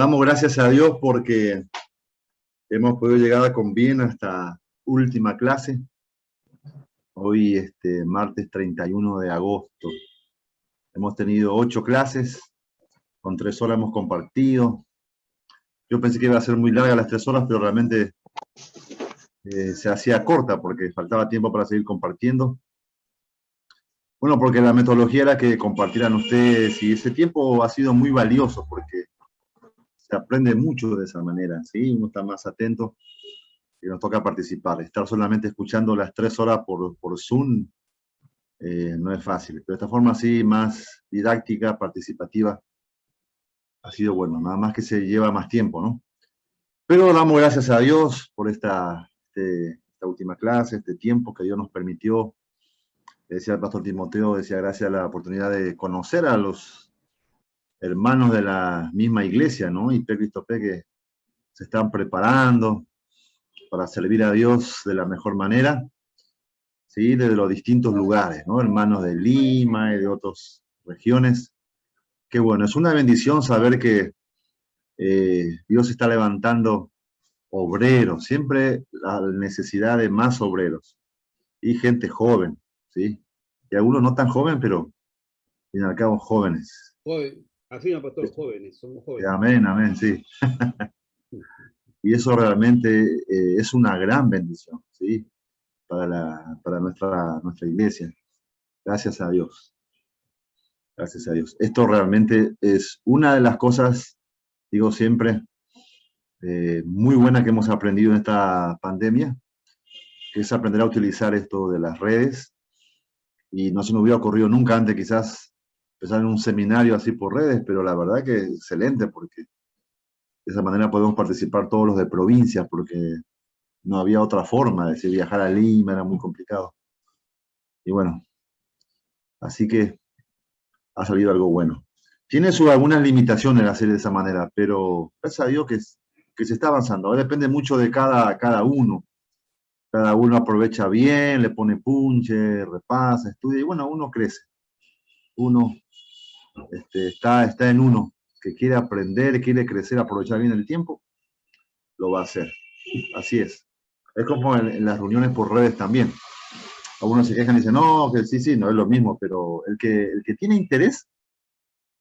Damos gracias a Dios porque hemos podido llegar con bien hasta última clase. Hoy, martes 31 de agosto. Hemos tenido 8 clases, con 3 horas hemos compartido. Yo pensé que iba a ser muy larga las 3 horas, pero realmente se hacía corta porque faltaba tiempo para seguir compartiendo. Bueno, porque la metodología era que compartieran ustedes y ese tiempo ha sido muy valioso porque se aprende mucho de esa manera, ¿sí? Uno está más atento y nos toca participar. Estar solamente escuchando las 3 horas por Zoom no es fácil, pero de esta forma así, más didáctica, participativa, ha sido bueno, nada más que se lleva más tiempo, ¿no? Pero damos gracias a Dios por esta última clase, este tiempo que Dios nos permitió. Decía el pastor Timoteo, decía, gracias a la oportunidad de conocer a los hermanos de la misma iglesia, ¿no? Y Cristofe que se están preparando para servir a Dios de la mejor manera, ¿sí? Desde los distintos lugares, ¿no? Hermanos de Lima y de otras regiones. Qué bueno, es una bendición saber que Dios está levantando obreros, siempre la necesidad de más obreros y gente joven, ¿sí? Y algunos no tan jóvenes, pero al fin y al cabo jóvenes. Joven, afirma pastor, jóvenes, somos jóvenes. Amén, amén, sí. Y eso realmente es una gran bendición, ¿sí? Para nuestra iglesia. Gracias a Dios. Gracias a Dios. Esto realmente es una de las cosas, digo siempre, muy buena que hemos aprendido en esta pandemia, que es aprender a utilizar esto de las redes. Y no se me hubiera ocurrido nunca antes quizás empezar en un seminario así por redes, pero la verdad que es excelente porque de esa manera podemos participar todos los de provincias, porque no había otra forma, es decir, viajar a Lima era muy complicado. Y bueno, así que ha salido algo bueno. Tiene algunas limitaciones hacer de esa manera, pero gracias a Dios que se está avanzando. Depende mucho de cada uno. Cada uno aprovecha bien, le pone punche, repasa, estudia, y bueno, uno crece. Uno está en uno, que quiere aprender, quiere crecer, aprovechar bien el tiempo, lo va a hacer. Así es. Es como en las reuniones por redes también. Algunos se quejan y dicen, no, que sí, no es lo mismo, pero el que tiene interés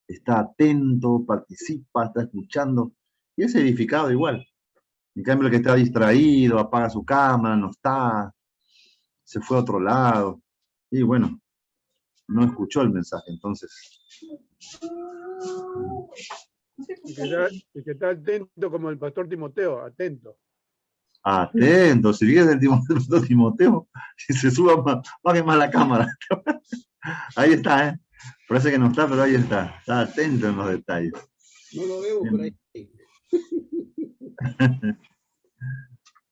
está atento, participa, está escuchando, y es edificado igual. En cambio, el que está distraído, apaga su cámara, no está, se fue a otro lado, y bueno, no escuchó el mensaje, entonces. El que está atento como el pastor Timoteo, atento. Atento, si vienes el Timoteo, si se suba, baje más la cámara. Ahí está, parece que no está, pero ahí está atento en los detalles. No lo veo por ahí.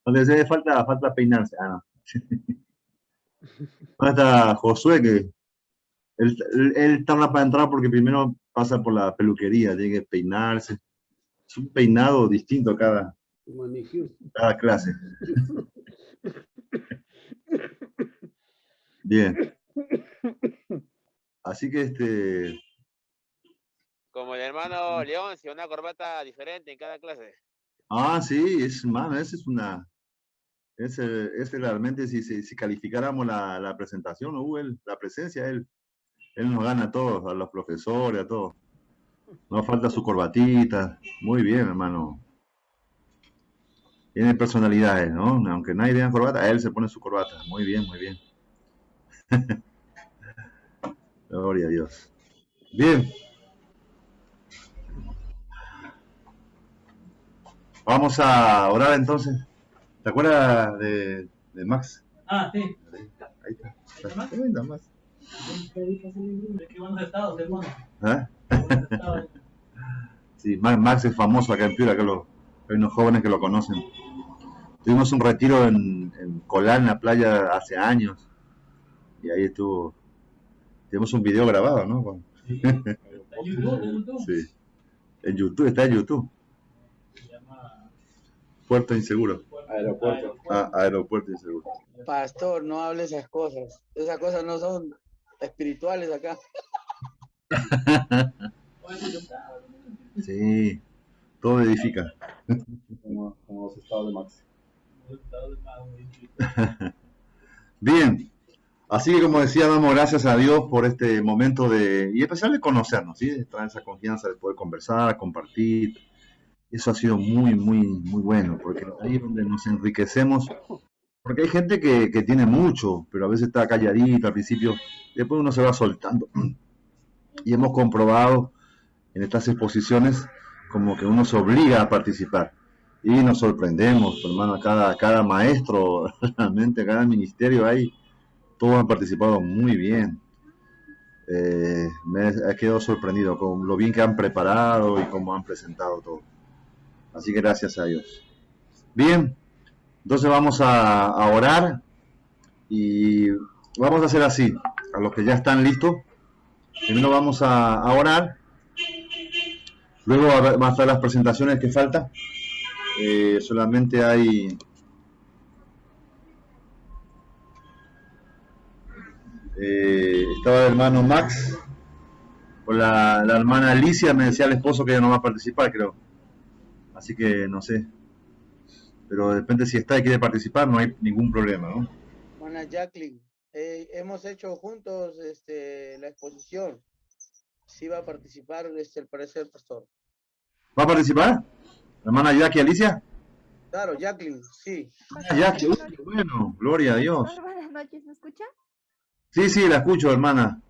Donde se falta peinarse. No. ¿Dónde está Josué? Que él tarda para entrar porque primero pasa por la peluquería, tiene que peinarse. Es un peinado distinto cada clase. Bien. Así que Como el hermano León, si una corbata diferente en cada clase. Sí, esa es una. Ese realmente, si calificáramos la presentación, la presencia, él nos gana a todos, a los profesores, a todos. No falta su corbatita. Muy bien, hermano. Tiene personalidades, ¿no? Aunque nadie tenga corbata, él se pone su corbata. Muy bien, muy bien. Gloria a Dios. Bien. Vamos a orar entonces. ¿Te acuerdas de Max? Ah, sí. Ahí está. Ahí está Max. Qué buenos estados, hermano. Sí, Max es famoso acá en Piura, hay unos jóvenes que lo conocen. Tuvimos un retiro en Colán, en la playa, hace años. Y ahí estuvo. Tenemos un video grabado, ¿no? Sí. ¿En YouTube? Sí. En YouTube, está en YouTube. Se llama Puerto Inseguro. Aeropuerto. Aeropuerto Inseguro. Pastor, no hable esas cosas. Esas cosas no son espirituales acá. Sí. todo edifica. Como los estados de Max. Bien, así que como decía, damos gracias a Dios por este momento y especial de conocernos, ¿sí? De traer esa confianza de poder conversar, compartir. Eso ha sido muy, muy, muy bueno, porque ahí es donde nos enriquecemos. Porque hay gente que tiene mucho, pero a veces está calladita al principio, después uno se va soltando. Y hemos comprobado en estas exposiciones como que uno se obliga a participar. Y nos sorprendemos, hermano, cada maestro, realmente, cada ministerio ahí, todos han participado muy bien. Me he quedado sorprendido con lo bien que han preparado y cómo han presentado todo. Así que gracias a Dios. Bien, entonces vamos a orar y vamos a hacer así, a los que ya están listos. Primero vamos a orar, luego van a estar las presentaciones que faltan. Solamente hay estaba el hermano Max o la hermana Alicia. Me decía el esposo que ella no va a participar, creo, así que no sé, pero de repente si está y quiere participar no hay ningún problema, ¿no? Hermana Jacqueline, hemos hecho juntos la exposición. Sí va a participar el parecer del pastor. ¿Va a participar? ¿Hermana Jackie Alicia? Claro, Jacqueline, sí. Jackie, bueno, gloria a Dios. Buenas noches, ¿me escucha? Sí, la escucho, hermana.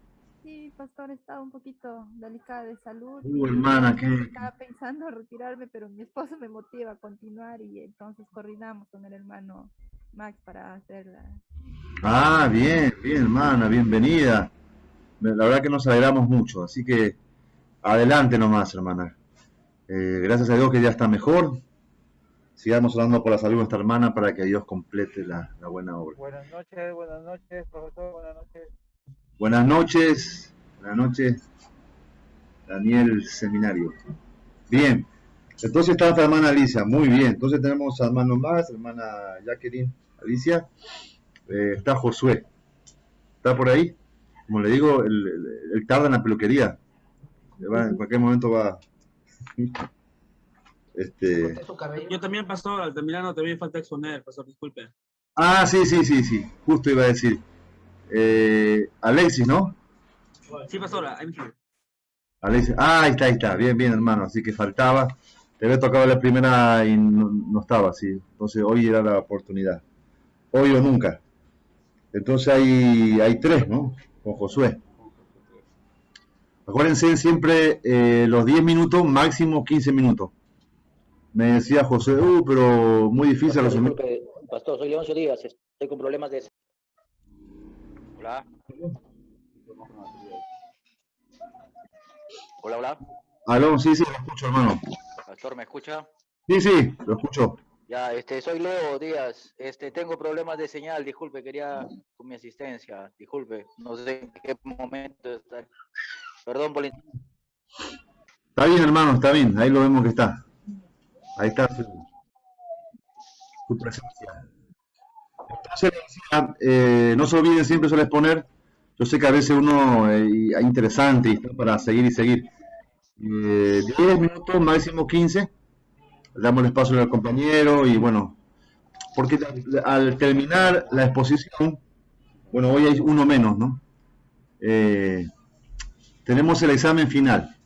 Sí, pastor, estaba un poquito delicada de salud. Hermana, Estaba pensando retirarme, pero mi esposo me motiva a continuar y entonces coordinamos con el hermano Max para hacerla. Ah, bien, hermana, bienvenida. La verdad que nos alegramos mucho, así que adelante nomás, hermana. Gracias a Dios que ya está mejor. Sigamos orando por la salud de nuestra hermana para que Dios complete la buena obra. Buenas noches, profesor, buenas noches. Buenas noches, Daniel Seminario. Bien, entonces está nuestra hermana Alicia, muy bien. Entonces tenemos a hermano Max, hermana Jacqueline, Alicia, está Josué. ¿Está por ahí? Como le digo, él tarda en la peluquería. En cualquier momento va. Yo también, pastor, al terminarlo también falta exponer, pastor, disculpe. Ah, sí, justo iba a decir. Alexis, ¿no? Sí, pastor, ahí me Alexis, ahí está, bien, hermano, así que faltaba. Te había tocado la primera y no estaba, sí. Entonces hoy era la oportunidad. Hoy o nunca. Entonces hay tres, ¿no? Con Josué. Acuérdense siempre los 10 minutos, máximo 15 minutos. Me decía José, pero muy difícil resumir. Pastor, soy Leoncio Díaz, estoy con problemas de... Hola. Hola. Aló, sí, lo escucho, hermano. Pastor, ¿me escucha? Sí, lo escucho. Ya, soy Leo Díaz, tengo problemas de señal, disculpe, quería con mi asistencia, disculpe, no sé en qué momento está. Perdón por... Está bien, hermano, está bien, ahí lo vemos que está. Ahí está su presencia. Entonces, no se olviden, siempre suele exponer. Yo sé que a veces uno es interesante y está para seguir. 10 minutos, máximo 15. Damos el espacio al compañero y bueno, porque al terminar la exposición, bueno, hoy hay uno menos, ¿no? Tenemos el examen final.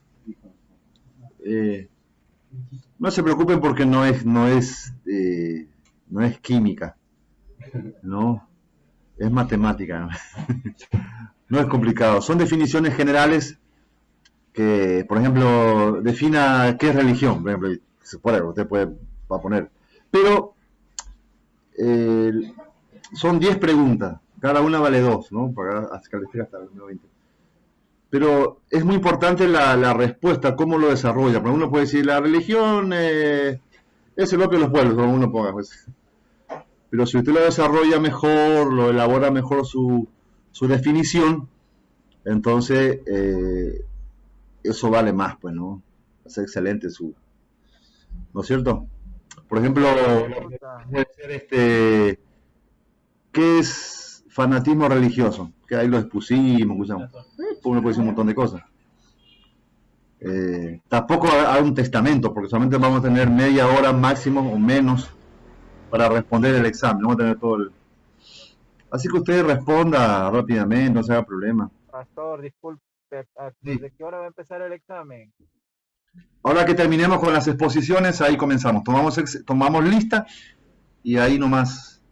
No se preocupen porque no es química, no, es matemática, ¿no? No es complicado, son definiciones generales que, por ejemplo, defina qué es religión, por ejemplo, usted va a poner, pero son 10 preguntas, cada una vale 2, ¿no? Para calificar hasta el número 20. Pero es muy importante la respuesta, cómo lo desarrolla. Porque uno puede decir, la religión es el opio de los pueblos, como uno ponga. Pues. Pero si usted lo desarrolla mejor, lo elabora mejor su definición, entonces eso vale más, pues, ¿no? Es excelente ¿no es cierto? Por ejemplo, puede ser ¿qué es fanatismo religioso? Que ahí lo expusimos, uno puede decir un montón de cosas. Tampoco hay un testamento, porque solamente vamos a tener media hora máximo o menos para responder el examen. Vamos a tener todo el... Así que usted responda rápidamente, no se haga problema. Pastor, disculpe, ¿desde qué hora va a empezar el examen? Ahora que terminemos con las exposiciones, ahí comenzamos. Tomamos lista y ahí nomás,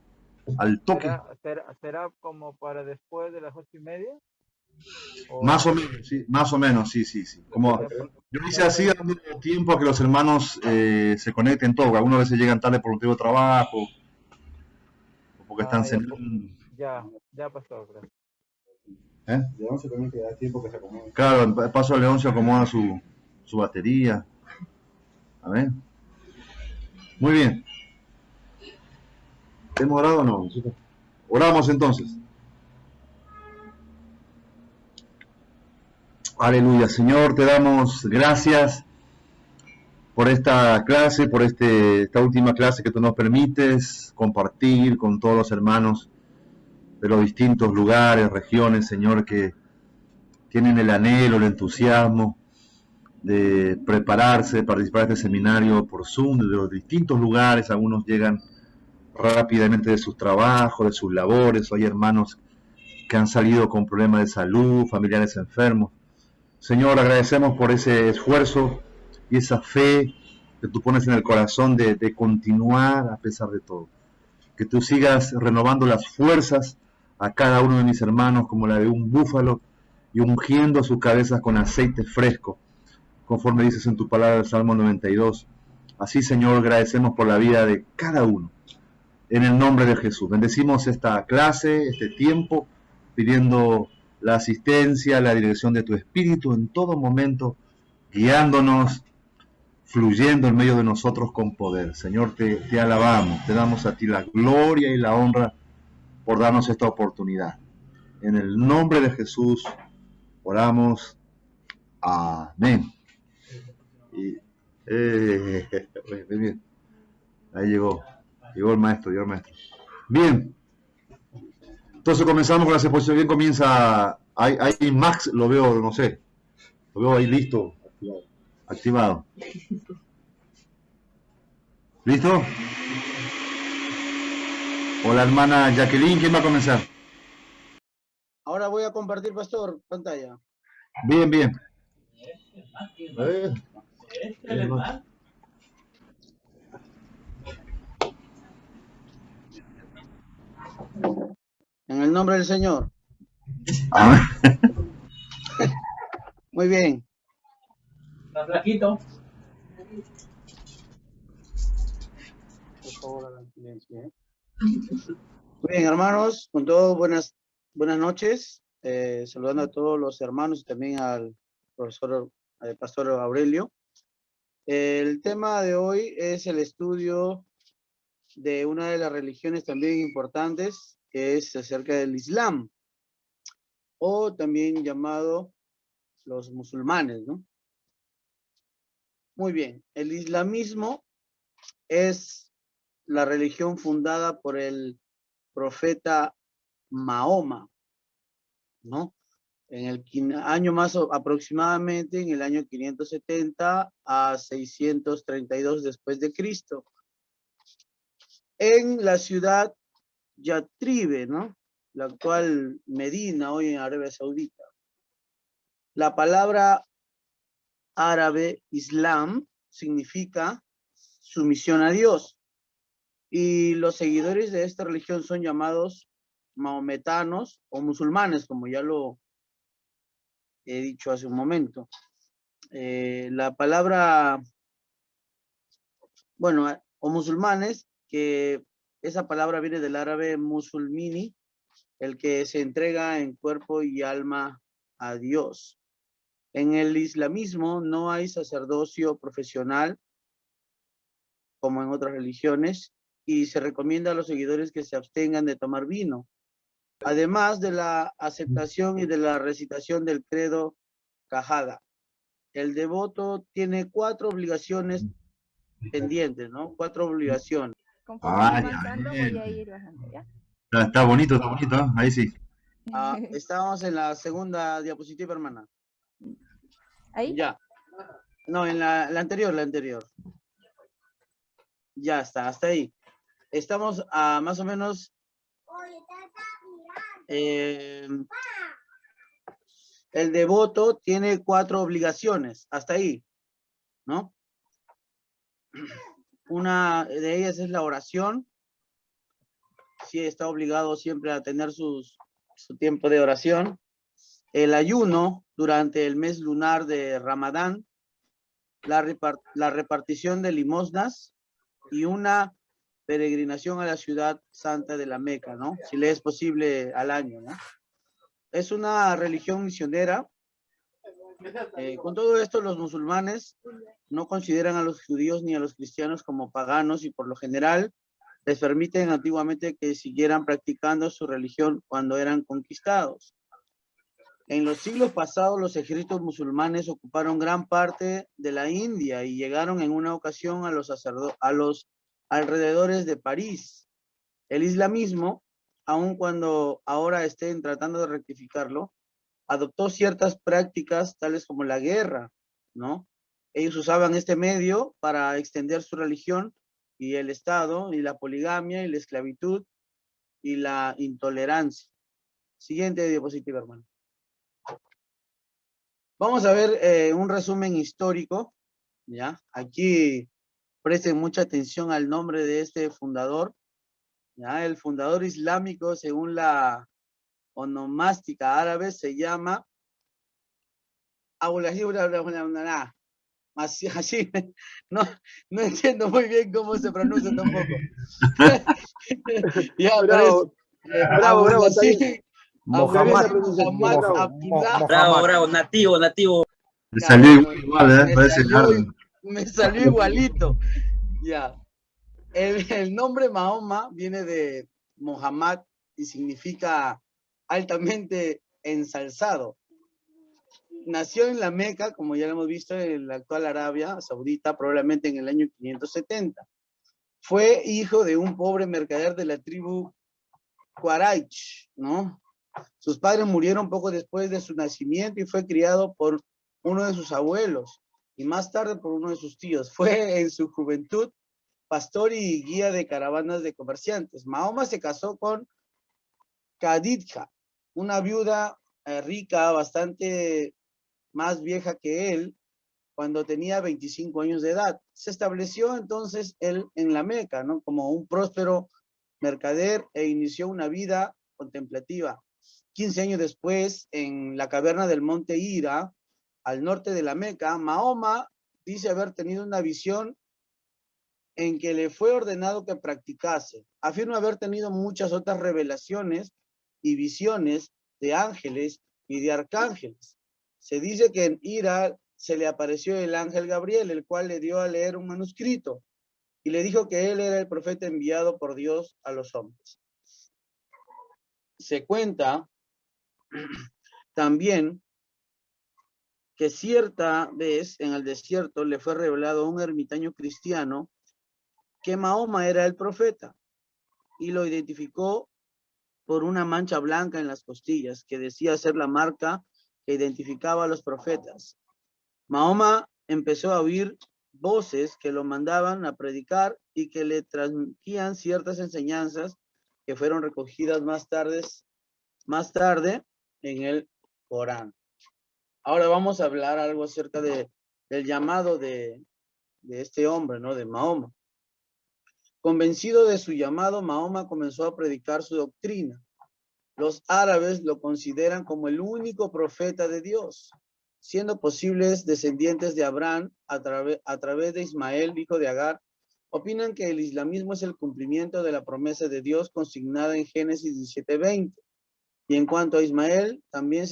al toque. ¿Será como para después de las 8:30? Más o menos, sí, más o menos, sí. Como, yo hice así dando tiempo a que los hermanos se conecten todos. Algunas veces llegan tarde por motivo de trabajo, o porque están cenando. Ya pasó, gracias. Leoncio también que da tiempo que se acomode. Claro, el paso de Leoncio acomoda su batería. A ver. Muy bien. ¿Hemos orado o no? Oramos entonces. Aleluya, Señor, te damos gracias por esta clase, por esta última clase que tú nos permites compartir con todos los hermanos de los distintos lugares, regiones, Señor, que tienen el anhelo, el entusiasmo de prepararse, de participar de este seminario por Zoom, de los distintos lugares. Algunos llegan rápidamente de sus trabajos, de sus labores. Hay hermanos que han salido con problemas de salud, familiares enfermos. Señor, agradecemos por ese esfuerzo y esa fe que tú pones en el corazón de continuar a pesar de todo. Que tú sigas renovando las fuerzas a cada uno de mis hermanos como la de un búfalo y ungiendo sus cabezas con aceite fresco, conforme dices en tu palabra del Salmo 92. Así, Señor, agradecemos por la vida de cada uno. En el nombre de Jesús. Bendecimos esta clase, este tiempo, pidiendo la asistencia, la dirección de tu Espíritu en todo momento, guiándonos, fluyendo en medio de nosotros con poder. Señor, te alabamos, te damos a ti la gloria y la honra por darnos esta oportunidad. En el nombre de Jesús oramos. Amén. Bien. Ahí llegó el maestro, Bien. Entonces comenzamos con la exposición. Bien, comienza. Ahí Max lo veo, no sé. Lo veo ahí listo. Activado. ¿Listo? O la hermana Jacqueline, ¿quién va a comenzar? Ahora voy a compartir, pastor, pantalla. Bien. En el nombre del Señor. Amén. Muy bien. Está flaquito. Por favor, hagan silencio. Muy bien, hermanos, con todo, buenas noches. Saludando a todos los hermanos y también al pastor Aurelio. El tema de hoy es el estudio de una de las religiones también importantes, que es acerca del Islam, o también llamado los musulmanes, ¿no? Muy bien, el islamismo es la religión fundada por el profeta Mahoma, ¿no? En el año más aproximadamente, en el año 570 a 632 después de Cristo, en la ciudad Yathribe, ¿no? La actual Medina, hoy en Arabia Saudita. La palabra árabe Islam significa sumisión a Dios, y los seguidores de esta religión son llamados mahometanos o musulmanes, como ya lo he dicho hace un momento. La palabra, bueno, o musulmanes, que esa palabra viene del árabe musulmini, el que se entrega en cuerpo y alma a Dios. En el islamismo no hay sacerdocio profesional como en otras religiones, y se recomienda a los seguidores que se abstengan de tomar vino, además de la aceptación y de la recitación del credo Shahada. El devoto tiene 4 obligaciones pendientes, ¿no? 4 obligaciones. Avanzando, voy a ir bajando, ¿ya? Está bonito, ¿eh? Ahí sí. Estamos en la segunda diapositiva, hermana. ¿Ahí? Ya. No, en la anterior. Ya está, hasta ahí. Estamos a más o menos... el devoto tiene 4 obligaciones, hasta ahí, ¿no? Una de ellas es la oración. Sí, está obligado siempre a tener su tiempo de oración. El ayuno durante el mes lunar de Ramadán, la repartición de limosnas y una peregrinación a la ciudad santa de la Meca, ¿no? Si le es posible al año, ¿no? Es una religión misionera. Con todo esto, los musulmanes no consideran a los judíos ni a los cristianos como paganos y por lo general les permiten antiguamente que siguieran practicando su religión cuando eran conquistados. En los siglos pasados, los ejércitos musulmanes ocuparon gran parte de la India y llegaron en una ocasión a los alrededores de París. El islamismo, aun cuando ahora estén tratando de rectificarlo, adoptó ciertas prácticas tales como la guerra, ¿no? Ellos usaban este medio para extender su religión y el Estado, y la poligamia, y la esclavitud, y la intolerancia. Siguiente diapositiva, hermano. Vamos a ver un resumen histórico, ¿ya? Aquí presten mucha atención al nombre de este fundador, ¿ya? El fundador islámico, según la onomástica árabe, se llama así, no entiendo muy bien cómo se pronuncia tampoco. Ya, Bravo, bravo, está bien. Bravo, nativo. Me salió igual, parece largo. Me salió igualito. Ya. El nombre Mahoma viene de Muhammad y significa altamente ensalzado. Nació en la Meca, como ya lo hemos visto, en la actual Arabia Saudita, probablemente en el año 570. Fue hijo de un pobre mercader de la tribu Quraysh, ¿no? Sus padres murieron poco después de su nacimiento y fue criado por uno de sus abuelos y más tarde por uno de sus tíos. Fue en su juventud pastor y guía de caravanas de comerciantes. Mahoma se casó con Khadija, una viuda rica, bastante más vieja que él, cuando tenía 25 años de edad. Se estableció entonces él en la Meca, ¿no? Como un próspero mercader e inició una vida contemplativa. 15 años después, en la caverna del monte Hira, al norte de la Meca, Mahoma dice haber tenido una visión en que le fue ordenado que practicase. Afirma haber tenido muchas otras revelaciones y visiones de ángeles y de arcángeles. Se dice que en Hira se le apareció el ángel Gabriel, el cual le dio a leer un manuscrito y le dijo que él era el profeta enviado por Dios a los hombres. Se cuenta también que cierta vez en el desierto le fue revelado a un ermitaño cristiano que Mahoma era el profeta y lo identificó por una mancha blanca en las costillas que decía ser la marca que identificaba a los profetas. Mahoma empezó a oír voces que lo mandaban a predicar y que le transmitían ciertas enseñanzas que fueron recogidas más tarde en el Corán. Ahora vamos a hablar algo acerca del llamado de este hombre, ¿no? De Mahoma. Convencido de su llamado, Mahoma comenzó a predicar su doctrina. Los árabes lo consideran como el único profeta de Dios, siendo posibles descendientes de Abraham a través de Ismael, hijo de Agar. Opinan que el islamismo es el cumplimiento de la promesa de Dios consignada en Génesis 17:20. Y en cuanto a Ismael, también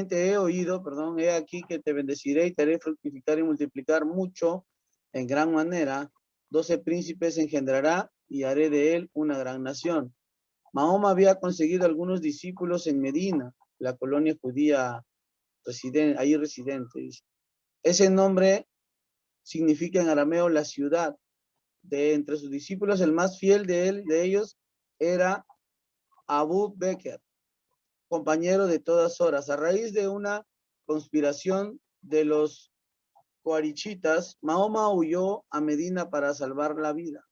te he oído, he aquí que te bendeciré y te haré fructificar y multiplicar mucho en gran manera. 12 príncipes engendrará y haré de él una gran nación. Mahoma había conseguido algunos discípulos en Medina, la colonia judía ahí residente. Ese nombre significa en arameo la ciudad. De entre sus discípulos, el más fiel de ellos era Abu Bakr, compañero de todas horas. A raíz de una conspiración de los coarichitas, Mahoma huyó a Medina para salvar la vida.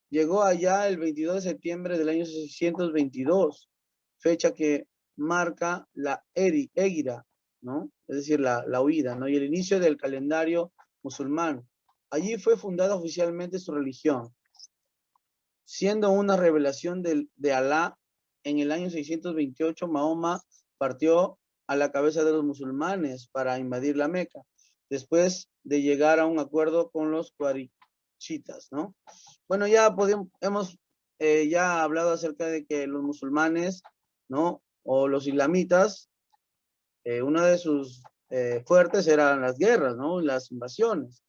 Llegó allá el 22 de septiembre del año 622, fecha que marca la Égira, ¿no? Es decir, la huida, ¿no? Y el inicio del calendario musulmán. Allí fue fundada oficialmente su religión, siendo una revelación de Alá. En el año 628, Mahoma partió a la cabeza de los musulmanes para invadir la Meca, después de llegar a un acuerdo con los coarichitas, ¿no? Bueno, ya hemos ya hablado acerca de que los musulmanes, ¿no? O los islamitas, una de sus fuertes eran las guerras, ¿no? Las invasiones.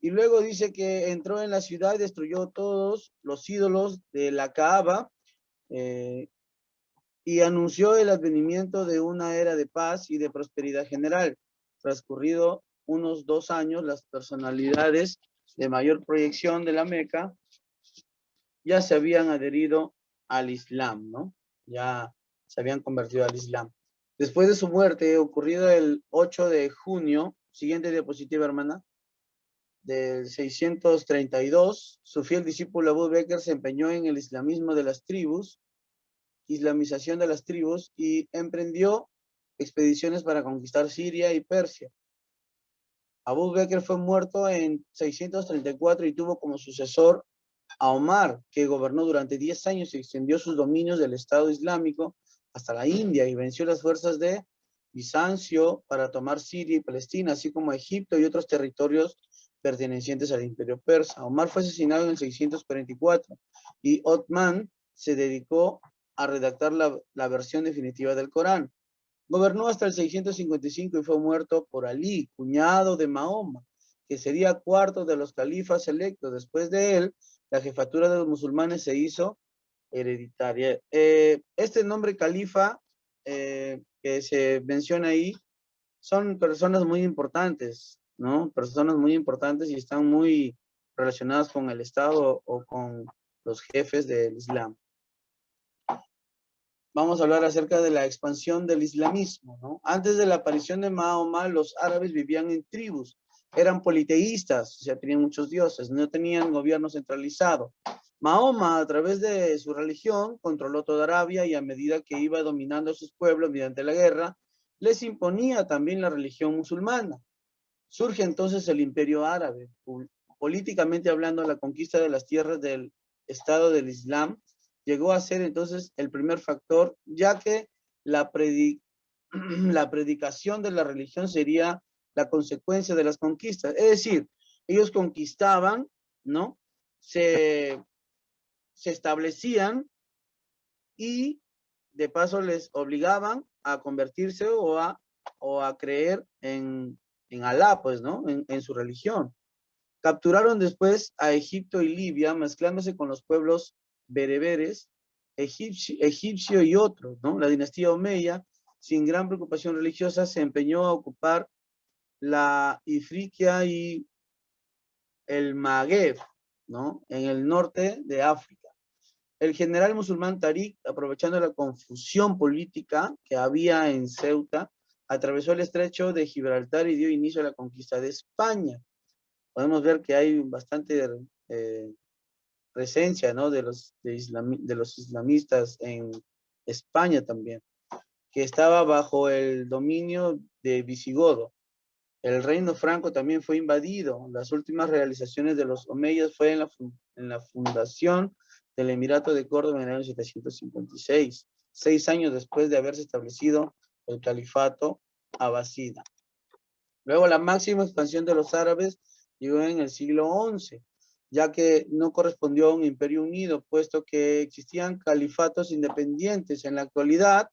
Y luego dice que entró en la ciudad y destruyó todos los ídolos de la Kaaba, y anunció el advenimiento de una era de paz y de prosperidad general. Transcurrido unos 2 años, las personalidades de mayor proyección de la Meca ya se habían adherido al Islam, ¿no? Ya se habían convertido al Islam. Después de su muerte, ocurrido el 8 de junio, siguiente diapositiva, hermana, del 632, su fiel discípulo Abu Bakr se empeñó en el islamismo de las tribus, islamización de las tribus, y emprendió expediciones para conquistar Siria y Persia. Abu Bakr fue muerto en 634 y tuvo como sucesor a Omar, que gobernó durante 10 años y extendió sus dominios del Estado Islámico hasta la India y venció las fuerzas de Bizancio para tomar Siria y Palestina, así como Egipto y otros territorios pertenecientes al Imperio Persa. Omar fue asesinado en el 644 y Othman se dedicó a redactar la versión definitiva del Corán. Gobernó hasta el 655 y fue muerto por Ali, cuñado de Mahoma, que sería cuarto de los califas electos. Después de él, la jefatura de los musulmanes se hizo hereditaria. Este nombre califa que se menciona ahí son personas muy importantes, ¿no? Personas muy importantes y están muy relacionadas con el Estado o con los jefes del Islam. Vamos a hablar acerca de la expansión del islamismo, ¿no? Antes de la aparición de Mahoma, los árabes vivían en tribus, eran politeístas, o sea, tenían muchos dioses, no tenían gobierno centralizado. Mahoma, a través de su religión, controló toda Arabia y a medida que iba dominando a sus pueblos mediante la guerra, les imponía también la religión musulmana. Surge entonces el Imperio Árabe. Políticamente hablando, la conquista de las tierras del Estado del Islam llegó a ser entonces el primer factor, ya que la predicación de la religión sería la consecuencia de las conquistas. Es decir, ellos conquistaban, ¿no? Se establecían y de paso les obligaban a convertirse o a creer en Alá, pues, ¿no? En su religión. Capturaron después a Egipto y Libia, mezclándose con los pueblos bereberes, egipcio y otros, ¿no? La dinastía Omeya, sin gran preocupación religiosa, se empeñó a ocupar la Ifriquia y el Magheb, ¿no? En el norte de África. El general musulmán Tariq, aprovechando la confusión política que había en Ceuta, atravesó el estrecho de Gibraltar y dio inicio a la conquista de España. Podemos ver que hay bastante presencia, ¿no? de los islamistas en España también, que estaba bajo el dominio de Visigodo. El reino franco también fue invadido. Las últimas realizaciones de los omeyas fue en la fundación del Emirato de Córdoba en el año 756, 6 años después de haberse establecido el califato abasida. Luego la máxima expansión de los árabes llegó en el siglo XI, ya que no correspondió a un imperio unido, puesto que existían califatos independientes. En la actualidad,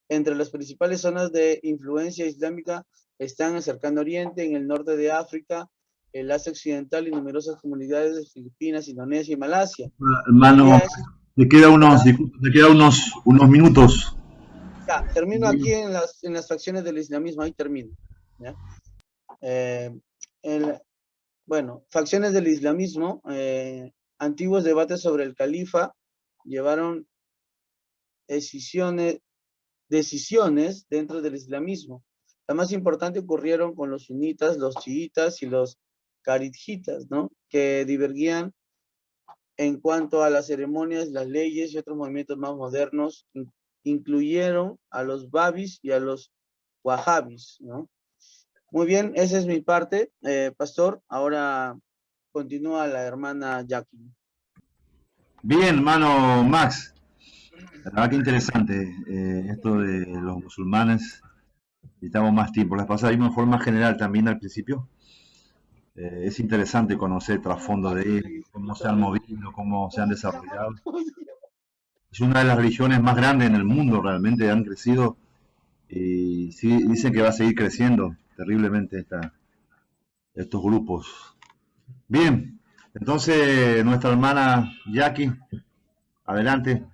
entre las principales zonas de influencia islámica están el Cercano Oriente, en el norte de África, el Asia Occidental y numerosas comunidades de Filipinas, Indonesia y Malasia. Hermano, te queda unos minutos. Ya, termino aquí en las facciones del islamismo, ahí termino. ¿Ya? Bueno, facciones del islamismo, antiguos debates sobre el califa llevaron decisiones dentro del islamismo. Las más importantes ocurrieron con los sunitas, los chiitas y los caridjitas, ¿no? Que divergían en cuanto a las ceremonias, las leyes y otros movimientos más modernos, incluyeron a los babis y a los wahhabis, ¿no? Muy bien, esa es mi parte, pastor. Ahora continúa la hermana Jackie. Bien, hermano Max. La verdad que interesante esto de los musulmanes. Necesitamos más tiempo. La pasada vimos de forma general también al principio. Es interesante conocer el trasfondo de ellos, cómo se han movido, cómo se han desarrollado. Es una de las religiones más grandes en el mundo, realmente han crecido y sí, dicen que va a seguir creciendo terriblemente estos grupos. Bien, entonces nuestra hermana Jackie, adelante.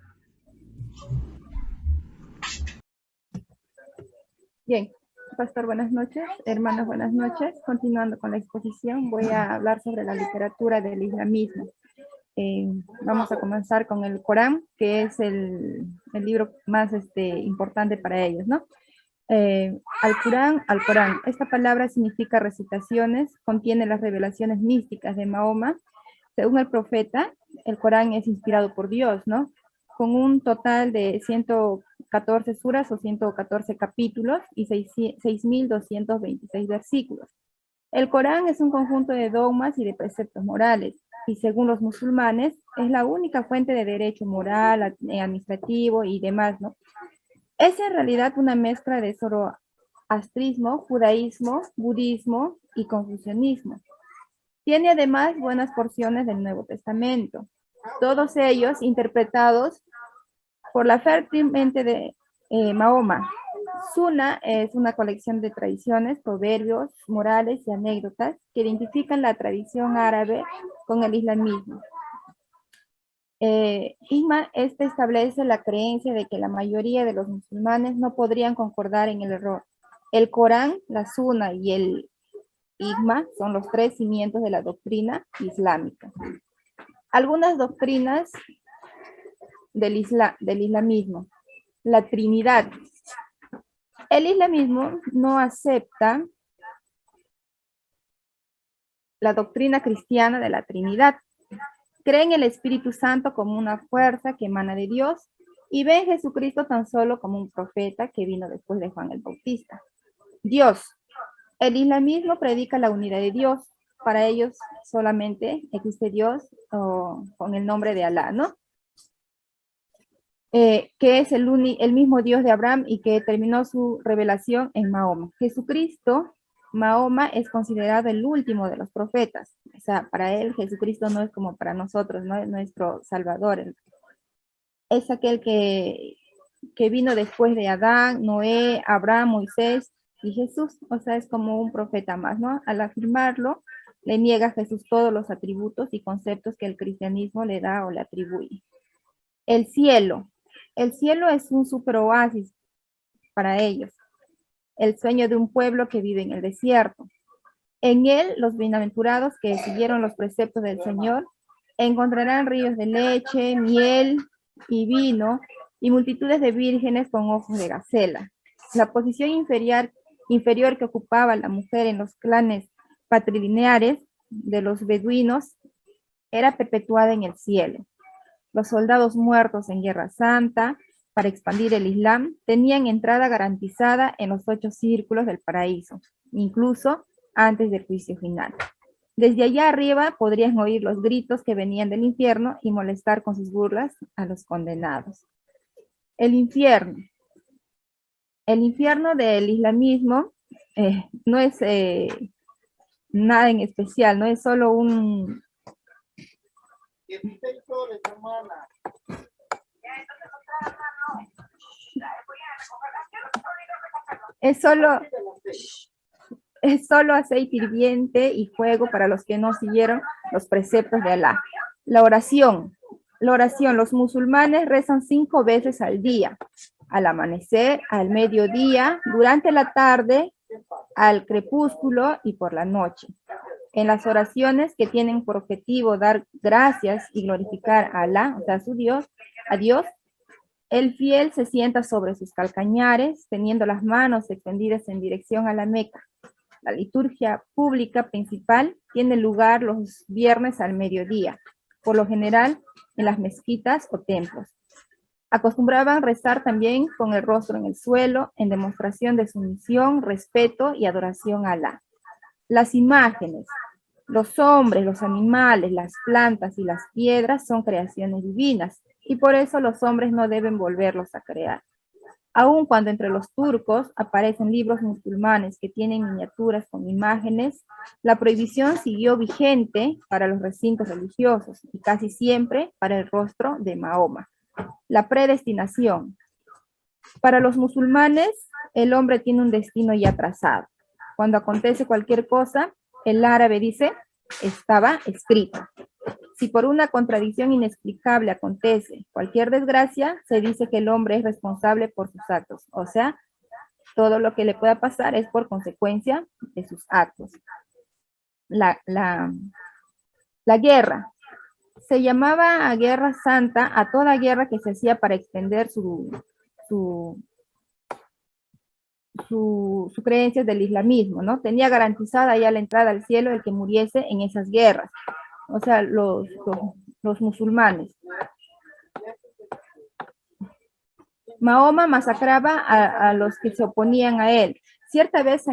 Bien, pastor, buenas noches. Hermanos, buenas noches. Continuando con la exposición, voy a hablar sobre la literatura del islamismo. Vamos a comenzar con el Corán, que es el libro más importante para ellos, ¿no? Al Corán. Esta palabra significa recitaciones, contiene las revelaciones místicas de Mahoma. Según el profeta, el Corán es inspirado por Dios, ¿no? Con un total de 114 suras o 114 capítulos y 6.226 versículos. El Corán es un conjunto de dogmas y de preceptos morales, y según los musulmanes, es la única fuente de derecho moral, administrativo y demás, ¿no? Es en realidad una mezcla de zoroastrismo, judaísmo, budismo y confucianismo. Tiene además buenas porciones del Nuevo Testamento, todos ellos interpretados por la fértil mente de Mahoma. Sunna es una colección de tradiciones, proverbios, morales y anécdotas que identifican la tradición árabe con el islamismo. Ijma, establece la creencia de que la mayoría de los musulmanes no podrían concordar en el error. El Corán, la Sunna y el Ijma son los tres cimientos de la doctrina islámica. Algunas doctrinas del islamismo. La Trinidad. El islamismo no acepta la doctrina cristiana de la Trinidad. Cree en el Espíritu Santo como una fuerza que emana de Dios y ve en Jesucristo tan solo como un profeta que vino después de Juan el Bautista. Dios. El islamismo predica la unidad de Dios. Para ellos solamente existe Dios con el nombre de Alá, ¿no? Que es el mismo Dios de Abraham y que terminó su revelación en Mahoma. Jesucristo, Mahoma es considerado el último de los profetas. O sea, para él Jesucristo no es como para nosotros, no es nuestro Salvador. Es aquel que vino después de Adán, Noé, Abraham, Moisés y Jesús. O sea, es como un profeta más, ¿no? Al afirmarlo, le niega a Jesús todos los atributos y conceptos que el cristianismo le da o le atribuye. El cielo. El cielo es un superoasis para ellos. El sueño de un pueblo que vive en el desierto. En él, los bienaventurados que siguieron los preceptos del Señor encontrarán ríos de leche, miel y vino y multitudes de vírgenes con ojos de gacela. La posición inferior que ocupaba la mujer en los clanes patrilineares de los beduinos era perpetuada en el cielo. Los soldados muertos en Guerra Santa para expandir el Islam tenían entrada garantizada en los 8 círculos del paraíso, incluso antes del juicio final. Desde allá arriba podrían oír los gritos que venían del infierno y molestar con sus burlas a los condenados. El infierno. El infierno del islamismo no es nada en especial, no es solo un... Es solo aceite hirviente y fuego para los que no siguieron los preceptos de Alá. La oración. Los musulmanes rezan 5 veces al día, al amanecer, al mediodía, durante la tarde, al crepúsculo y por la noche. En las oraciones que tienen por objetivo dar gracias y glorificar a Alá, o sea, a Dios, El fiel se sienta sobre sus calcañares, teniendo las manos extendidas en dirección a la Meca. La liturgia pública principal tiene lugar los viernes al mediodía, por lo general en las mezquitas o templos. Acostumbraban rezar también con el rostro en el suelo, en demostración de sumisión, respeto y adoración a Alá. Las imágenes, los hombres, los animales, las plantas y las piedras son creaciones divinas, y por eso los hombres no deben volverlos a crear. Aun cuando entre los turcos aparecen libros musulmanes que tienen miniaturas con imágenes, la prohibición siguió vigente para los recintos religiosos y casi siempre para el rostro de Mahoma. La predestinación. Para los musulmanes, el hombre tiene un destino ya trazado. Cuando acontece cualquier cosa, el árabe dice, estaba escrito. Si por una contradicción inexplicable acontece cualquier desgracia, se dice que el hombre es responsable por sus actos. O sea, todo lo que le pueda pasar es por consecuencia de sus actos. La guerra. Se llamaba guerra santa a toda guerra que se hacía para extender su creencia del islamismo, ¿no? Tenía garantizada ya la entrada al cielo el que muriese en esas guerras. O sea, los musulmanes. Mahoma masacraba a los que se oponían a él. Cierta vez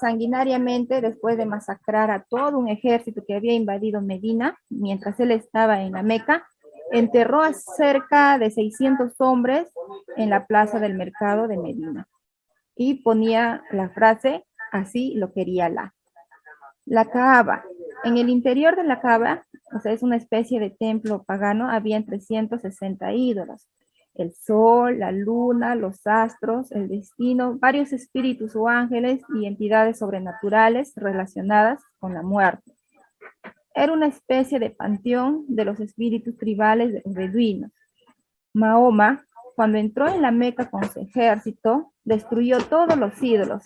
sanguinariamente, después de masacrar a todo un ejército que había invadido Medina, mientras él estaba en la Meca, enterró a cerca de 600 hombres en la plaza del mercado de Medina. Y ponía la frase, así lo quería Alá. La Kaaba. En el interior de la Kaaba, o sea, es una especie de templo pagano, habían 360 ídolos. El sol, la luna, los astros, el destino, varios espíritus o ángeles y entidades sobrenaturales relacionadas con la muerte. Era una especie de panteón de los espíritus tribales beduinos. Mahoma, cuando entró en la Meca con su ejército, destruyó todos los ídolos,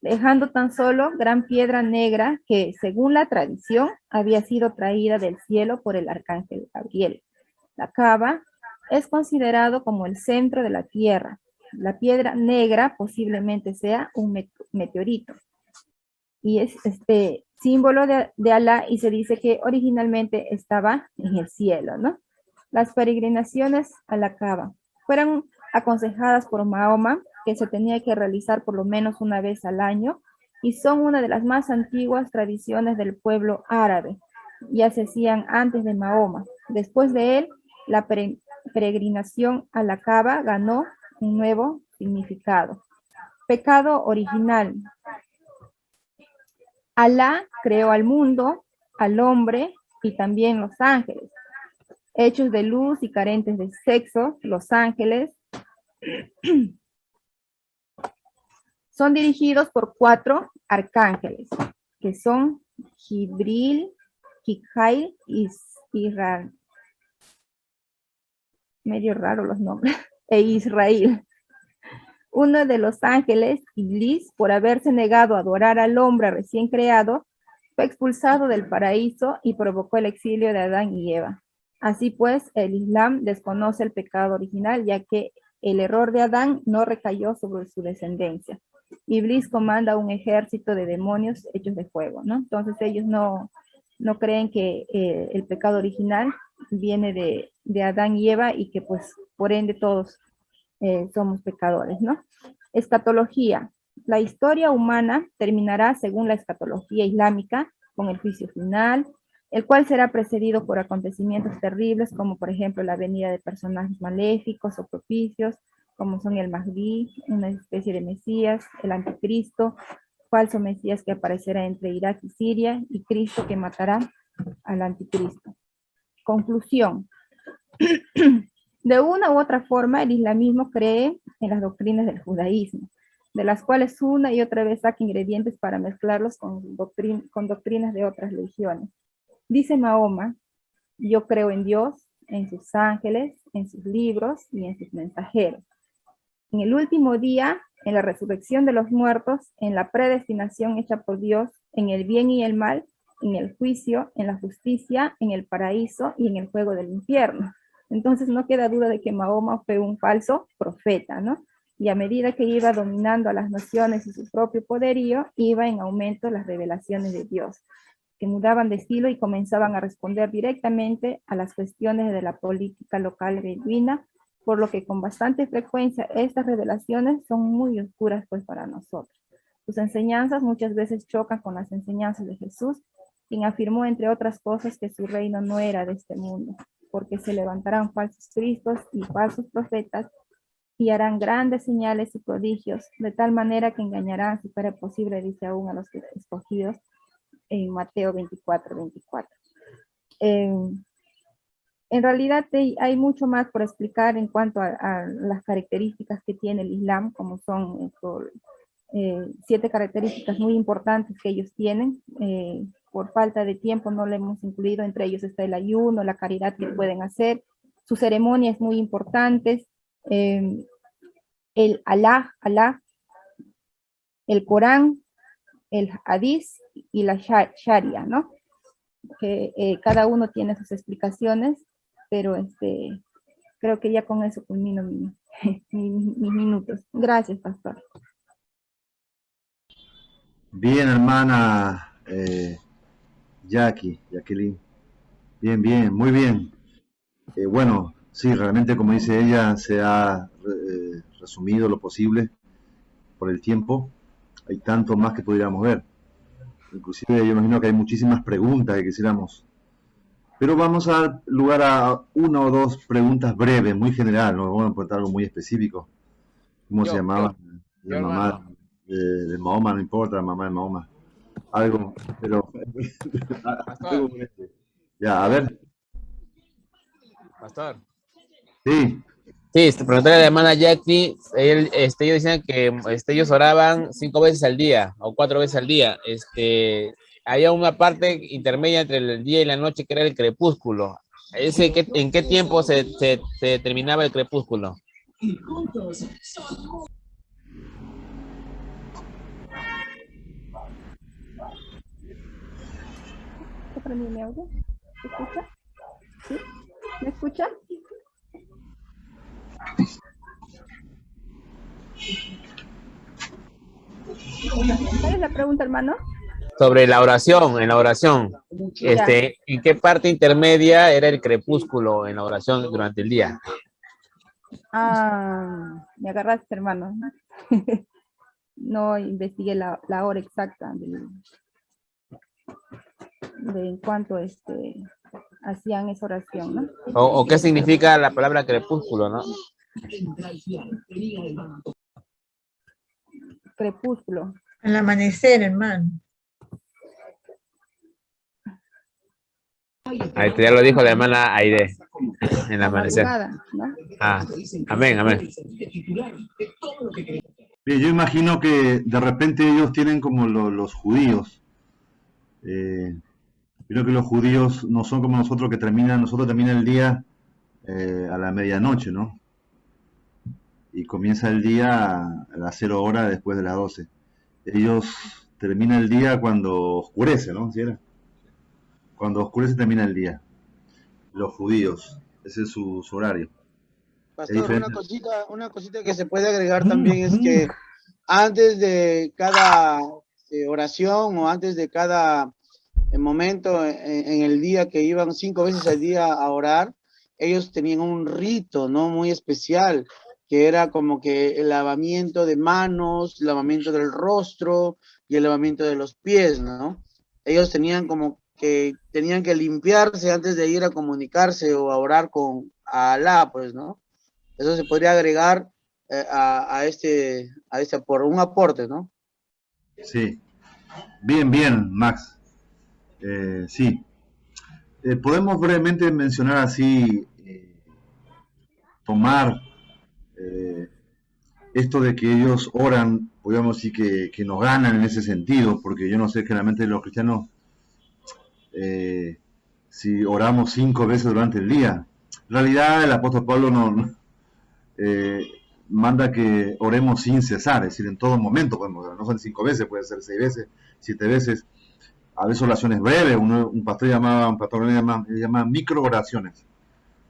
dejando tan solo gran piedra negra que, según la tradición, había sido traída del cielo por el arcángel Gabriel. La Kaaba es considerado como el centro de la tierra. La piedra negra posiblemente sea un meteorito. Y es símbolo de Alá, y se dice que originalmente estaba en el cielo, ¿no? Las peregrinaciones a la Kaaba fueron aconsejadas por Mahoma, que se tenía que realizar por lo menos una vez al año, y son una de las más antiguas tradiciones del pueblo árabe. Ya se hacían antes de Mahoma. Después de él, la peregrinación a la Kaaba ganó un nuevo significado. Pecado original. Alá creó al mundo, al hombre y también los ángeles. Hechos de luz y carentes de sexo, los ángeles son dirigidos por 4 arcángeles, que son Jibril, Mikael y Israel. Medio raro los nombres. E Israel. Uno de los ángeles, Iblis, por haberse negado a adorar al hombre recién creado, fue expulsado del paraíso y provocó el exilio de Adán y Eva. Así pues, el Islam desconoce el pecado original, ya que el error de Adán no recayó sobre su descendencia. Iblis comanda un ejército de demonios hechos de fuego, ¿no? Entonces ellos no creen que el pecado original viene de Adán y Eva, y que pues por ende todos somos pecadores, ¿no? Escatología. La historia humana terminará, según la escatología islámica, con el juicio final, el cual será precedido por acontecimientos terribles, como por ejemplo la venida de personajes maléficos o propicios, como son el Mahdi, una especie de Mesías, el Anticristo, falso Mesías que aparecerá entre Irak y Siria, y Cristo que matará al Anticristo. Conclusión. De una u otra forma, el islamismo cree en las doctrinas del judaísmo, de las cuales una y otra vez saca ingredientes para mezclarlos con doctrinas de otras religiones. Dice Mahoma, yo creo en Dios, en sus ángeles, en sus libros y en sus mensajeros. En el último día, en la resurrección de los muertos, en la predestinación hecha por Dios, en el bien y el mal, en el juicio, en la justicia, en el paraíso y en el fuego del infierno. Entonces no queda duda de que Mahoma fue un falso profeta, ¿no? Y a medida que iba dominando a las naciones y su propio poderío, iba en aumento las revelaciones de Dios, que mudaban de estilo y comenzaban a responder directamente a las cuestiones de la política local beduina, por lo que con bastante frecuencia estas revelaciones son muy oscuras pues para nosotros. Sus enseñanzas muchas veces chocan con las enseñanzas de Jesús, quien afirmó entre otras cosas que su reino no era de este mundo, porque se levantarán falsos cristos y falsos profetas y harán grandes señales y prodigios, de tal manera que engañarán, si fuera posible, dice aún a los escogidos, en Mateo 24:24. En realidad hay mucho más por explicar en cuanto a las características que tiene el Islam, como son 7 características muy importantes que ellos tienen. Por falta de tiempo no lo hemos incluido, entre ellos está el ayuno, la caridad que pueden hacer, sus ceremonias muy importantes, el Alá, el Corán, el Hadith y la Sharia, ¿no? Que cada uno tiene sus explicaciones, pero creo que ya con eso culmino mis minutos. Gracias, pastor. Bien, hermana Jacqueline. Bien, muy bien. Bueno, sí, realmente como dice ella, se ha resumido lo posible por el tiempo. Hay tanto más que pudiéramos ver. Inclusive yo imagino que hay muchísimas preguntas que quisiéramos. Pero vamos a dar lugar a 1 o 2 preguntas breves, muy general, no vamos a preguntar algo muy específico. ¿Cómo se llamaba? La mamá de Mahoma, no importa, la mamá de Mahoma. Algo, pero... Ya, a ver. Pastor. Sí. Sí, preguntarle a la hermana Jackie, ellos decían que ellos oraban 5 veces al día o 4 veces al día. Había una parte intermedia entre el día y la noche que era el crepúsculo. ¿En qué tiempo se terminaba el crepúsculo? ¿Prendí mi audio? ¿Se escucha? ¿Sí? ¿Me escucha? ¿Cuál es la pregunta, hermano? Sobre la oración, en la oración. ¿En qué parte intermedia era el crepúsculo en la oración durante el día? Me agarraste, hermano. No investigué la hora exacta de en cuanto hacían esa oración, ¿no? ¿O qué significa la palabra crepúsculo, no? Crepúsculo. Al amanecer, hermano. Ahí ya lo dijo la hermana Aide, en el amanecer. ¿No? Amén. Bien, yo imagino que de repente ellos tienen como los judíos. Creo que los judíos no son como nosotros que nosotros termina el día a la medianoche, ¿no? Y comienza el día a las 0 horas después de las 12. Ellos terminan el día cuando oscurece, ¿no? ¿Sí era? Cuando oscurece termina el día. Los judíos, ese es su horario. Pastor, una cosita que se puede agregar también es que antes de cada oración o antes de cada momento en el día que iban 5 veces al día a orar, ellos tenían un rito, ¿no? Muy especial, que era como que el lavamiento de manos, el lavamiento del rostro y el lavamiento de los pies, ¿no? Ellos tenían que limpiarse antes de ir a comunicarse o a orar con Alá, pues, ¿no? Eso se podría agregar a este por un aporte, ¿no? Sí. Bien, Max. Sí. Podemos brevemente mencionar así, tomar esto de que ellos oran, podríamos decir que nos ganan en ese sentido, porque yo no sé, generalmente los cristianos, si oramos 5 veces durante el día, en realidad el apóstol Pablo manda que oremos sin cesar, es decir, en todo momento podemos orar, no son 5 veces, puede ser 6 veces, 7 veces, a veces oraciones breves, un pastor le llama micro oraciones,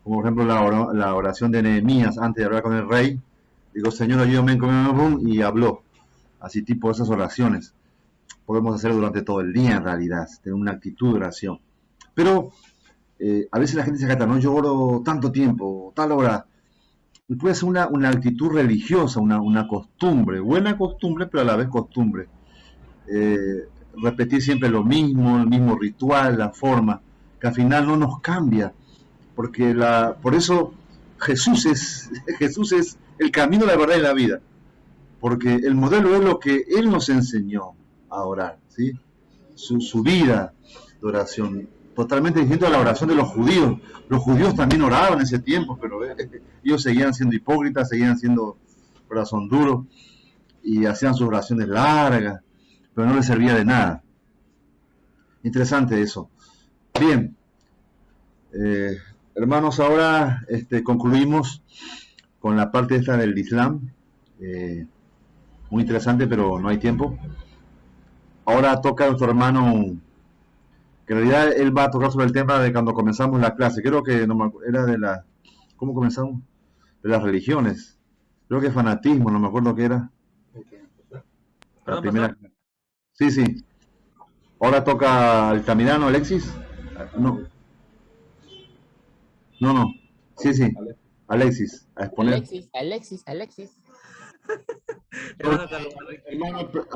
como por ejemplo la oración de Nehemías antes de hablar con el rey. Digo, Señor, ayúdame y habló. Así tipo esas oraciones. Podemos hacer durante todo el día en realidad, tener una actitud de oración. Pero a veces la gente se acata, no, yo oro tanto tiempo, tal hora. Y puede ser una actitud religiosa, una costumbre, buena costumbre, pero a la vez costumbre. Repetir siempre lo mismo, el mismo ritual, la forma, que al final no nos cambia. Porque por eso Jesús es el camino, la verdad y la vida. Porque el modelo es lo que Él nos enseñó a orar, ¿sí? Su vida de oración, totalmente distinto a la oración de los judíos. Los judíos también oraban en ese tiempo, pero ellos seguían siendo hipócritas, seguían siendo corazón duro y hacían sus oraciones largas, pero no les servía de nada. Interesante eso. Bien, hermanos, ahora concluimos con la parte esta del Islam. Muy interesante, pero no hay tiempo. Ahora toca a nuestro hermano, que en realidad él va a tocar sobre el tema de cuando comenzamos la clase. Creo que era de la... ¿Cómo comenzamos? De las religiones. Creo que fanatismo, no me acuerdo qué era. La primera. Sí. Ahora toca Altamirano, Alexis. No. Sí. Alexis, a exponer. Alexis. Hermano,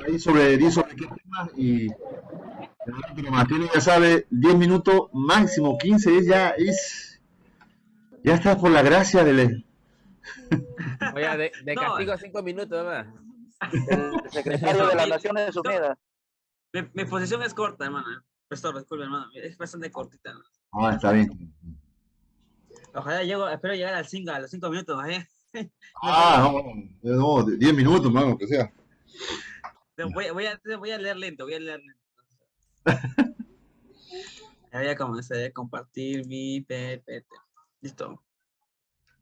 ahí sobre qué tema y Martín ya sabe, 10 minutos máximo, 15 ya está por la gracia del... Oye, de castigo 5 minutos más. El secretario de las Naciones Unidas. Mi posición es corta, hermano. Pastor, disculpe, hermano. Es bastante cortita, hermano. Ah, está bien. Ojalá espero llegar a los 5 minutos, ¿eh? No, 10 minutos, mano, que sea. Voy a leer lento. Voy a comenzar a compartir mi PPT. Listo.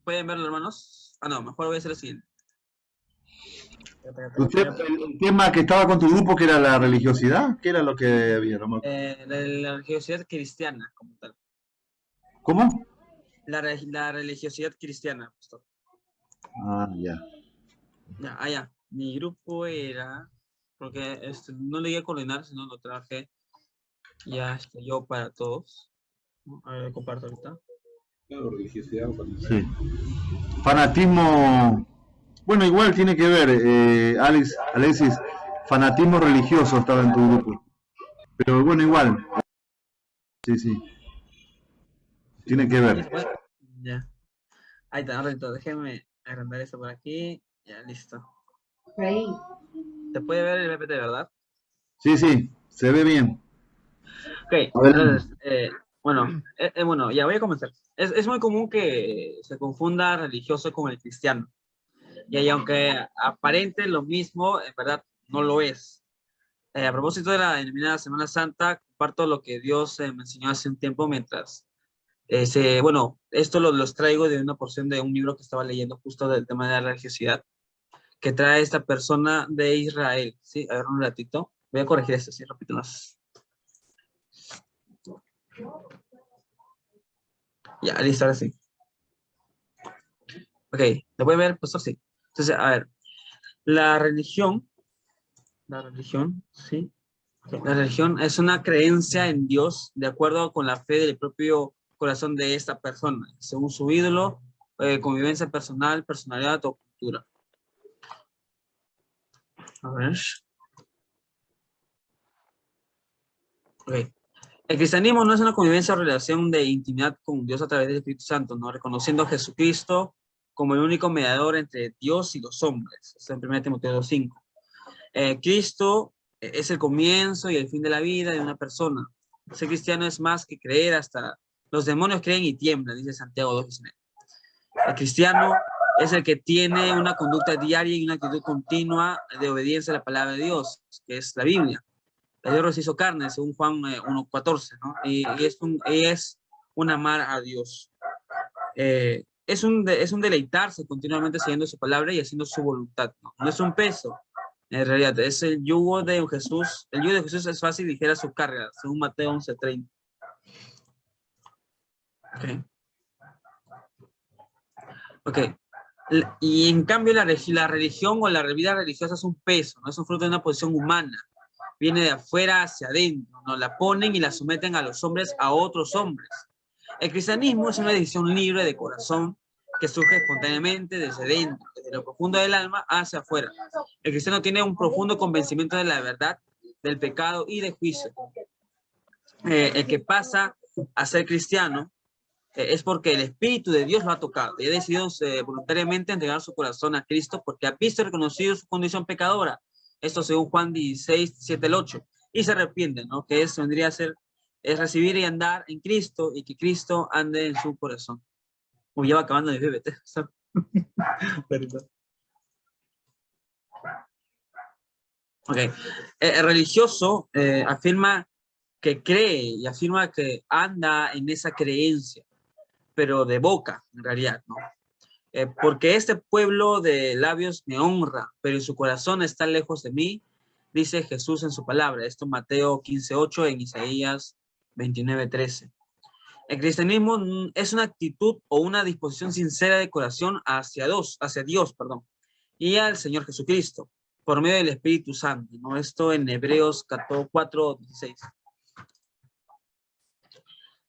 ¿Pueden verlo, hermanos? No, mejor voy a hacer lo siguiente. El tema que estaba con tu grupo, que era la religiosidad, ¿qué era lo que había? La religiosidad cristiana, como tal. ¿Cómo? La religiosidad cristiana, pastor. Ya. Ya. Mi grupo era, porque no le iba a coordinar, sino lo traje ya yo para todos. A ver, comparto ahorita. Claro, religiosidad. Sí. Fanatismo, bueno, igual tiene que ver, Alexis, fanatismo religioso estaba en tu grupo. Pero bueno, igual. Sí. Tiene que ver. Ya. Ahí está, ahorita, déjenme agrandar esto por aquí. Ya, listo. Ahí. ¿Se puede ver el PPT, verdad? Sí, se ve bien. Ok, entonces, bueno, ya voy a comenzar. Es muy común que se confunda religioso con el cristiano. Y aunque aparente lo mismo, en verdad no lo es. A propósito de la denominada Semana Santa, comparto lo que Dios me enseñó hace un tiempo mientras... esto los traigo de una porción de un libro que estaba leyendo justo del tema de la religiosidad, que trae esta persona de Israel. Sí, a ver un ratito. Voy a corregir esto, sí, repito más. Ya, listo, ahora sí. Ok, ¿lo pueden ver? Pues sí. Entonces, a ver, la religión, sí. Okay. La religión es una creencia en Dios de acuerdo con la fe del propio corazón de esta persona, según su ídolo, convivencia personal, personalidad o cultura. A ver. Ok. El cristianismo no es una convivencia o relación de intimidad con Dios a través del Espíritu Santo, ¿no? Reconociendo a Jesucristo como el único mediador entre Dios y los hombres. Esto en 1 Timoteo 2:5. Cristo es el comienzo y el fin de la vida de una persona. Ser cristiano es más que creer, hasta los demonios creen y tiemblan, dice Santiago 2:19. El cristiano es el que tiene una conducta diaria y una actitud continua de obediencia a la palabra de Dios, que es la Biblia. Dios se hizo carne, según Juan 1:14, ¿no? Y es un amar a Dios. Es un deleitarse continuamente siguiendo su palabra y haciendo su voluntad, ¿no? No es un peso, en realidad, es el yugo de Jesús. El yugo de Jesús es fácil y ligera su carga, según Mateo 11:30. Okay. Ok. Y en cambio la religión o la vida religiosa es un peso, no es un fruto de una posición humana. Viene de afuera hacia adentro, nos la ponen y la someten a los hombres, a otros hombres. El cristianismo es una decisión libre de corazón que surge espontáneamente desde dentro, desde lo profundo del alma hacia afuera. El cristiano tiene un profundo convencimiento de la verdad, del pecado y de juicio. El que pasa a ser cristiano es porque el Espíritu de Dios lo ha tocado y ha decidido voluntariamente entregar su corazón a Cristo porque ha visto y reconocido su condición pecadora. Esto según Juan 16, 7 al 8. Y se arrepiente, ¿no? Que eso vendría a ser, es recibir y andar en Cristo y que Cristo ande en su corazón. Uy, ya va acabando mi BBT. Perdón. Ok. El religioso afirma que cree y afirma que anda en esa creencia, pero de boca, en realidad, ¿no? Porque este pueblo de labios me honra, pero en su corazón está lejos de mí, dice Jesús en su palabra. Esto Mateo 15:8, en Isaías 29:13. El cristianismo es una actitud o una disposición sincera de corazón hacia Dios, y al Señor Jesucristo, por medio del Espíritu Santo, ¿no? Esto en Hebreos 4:16.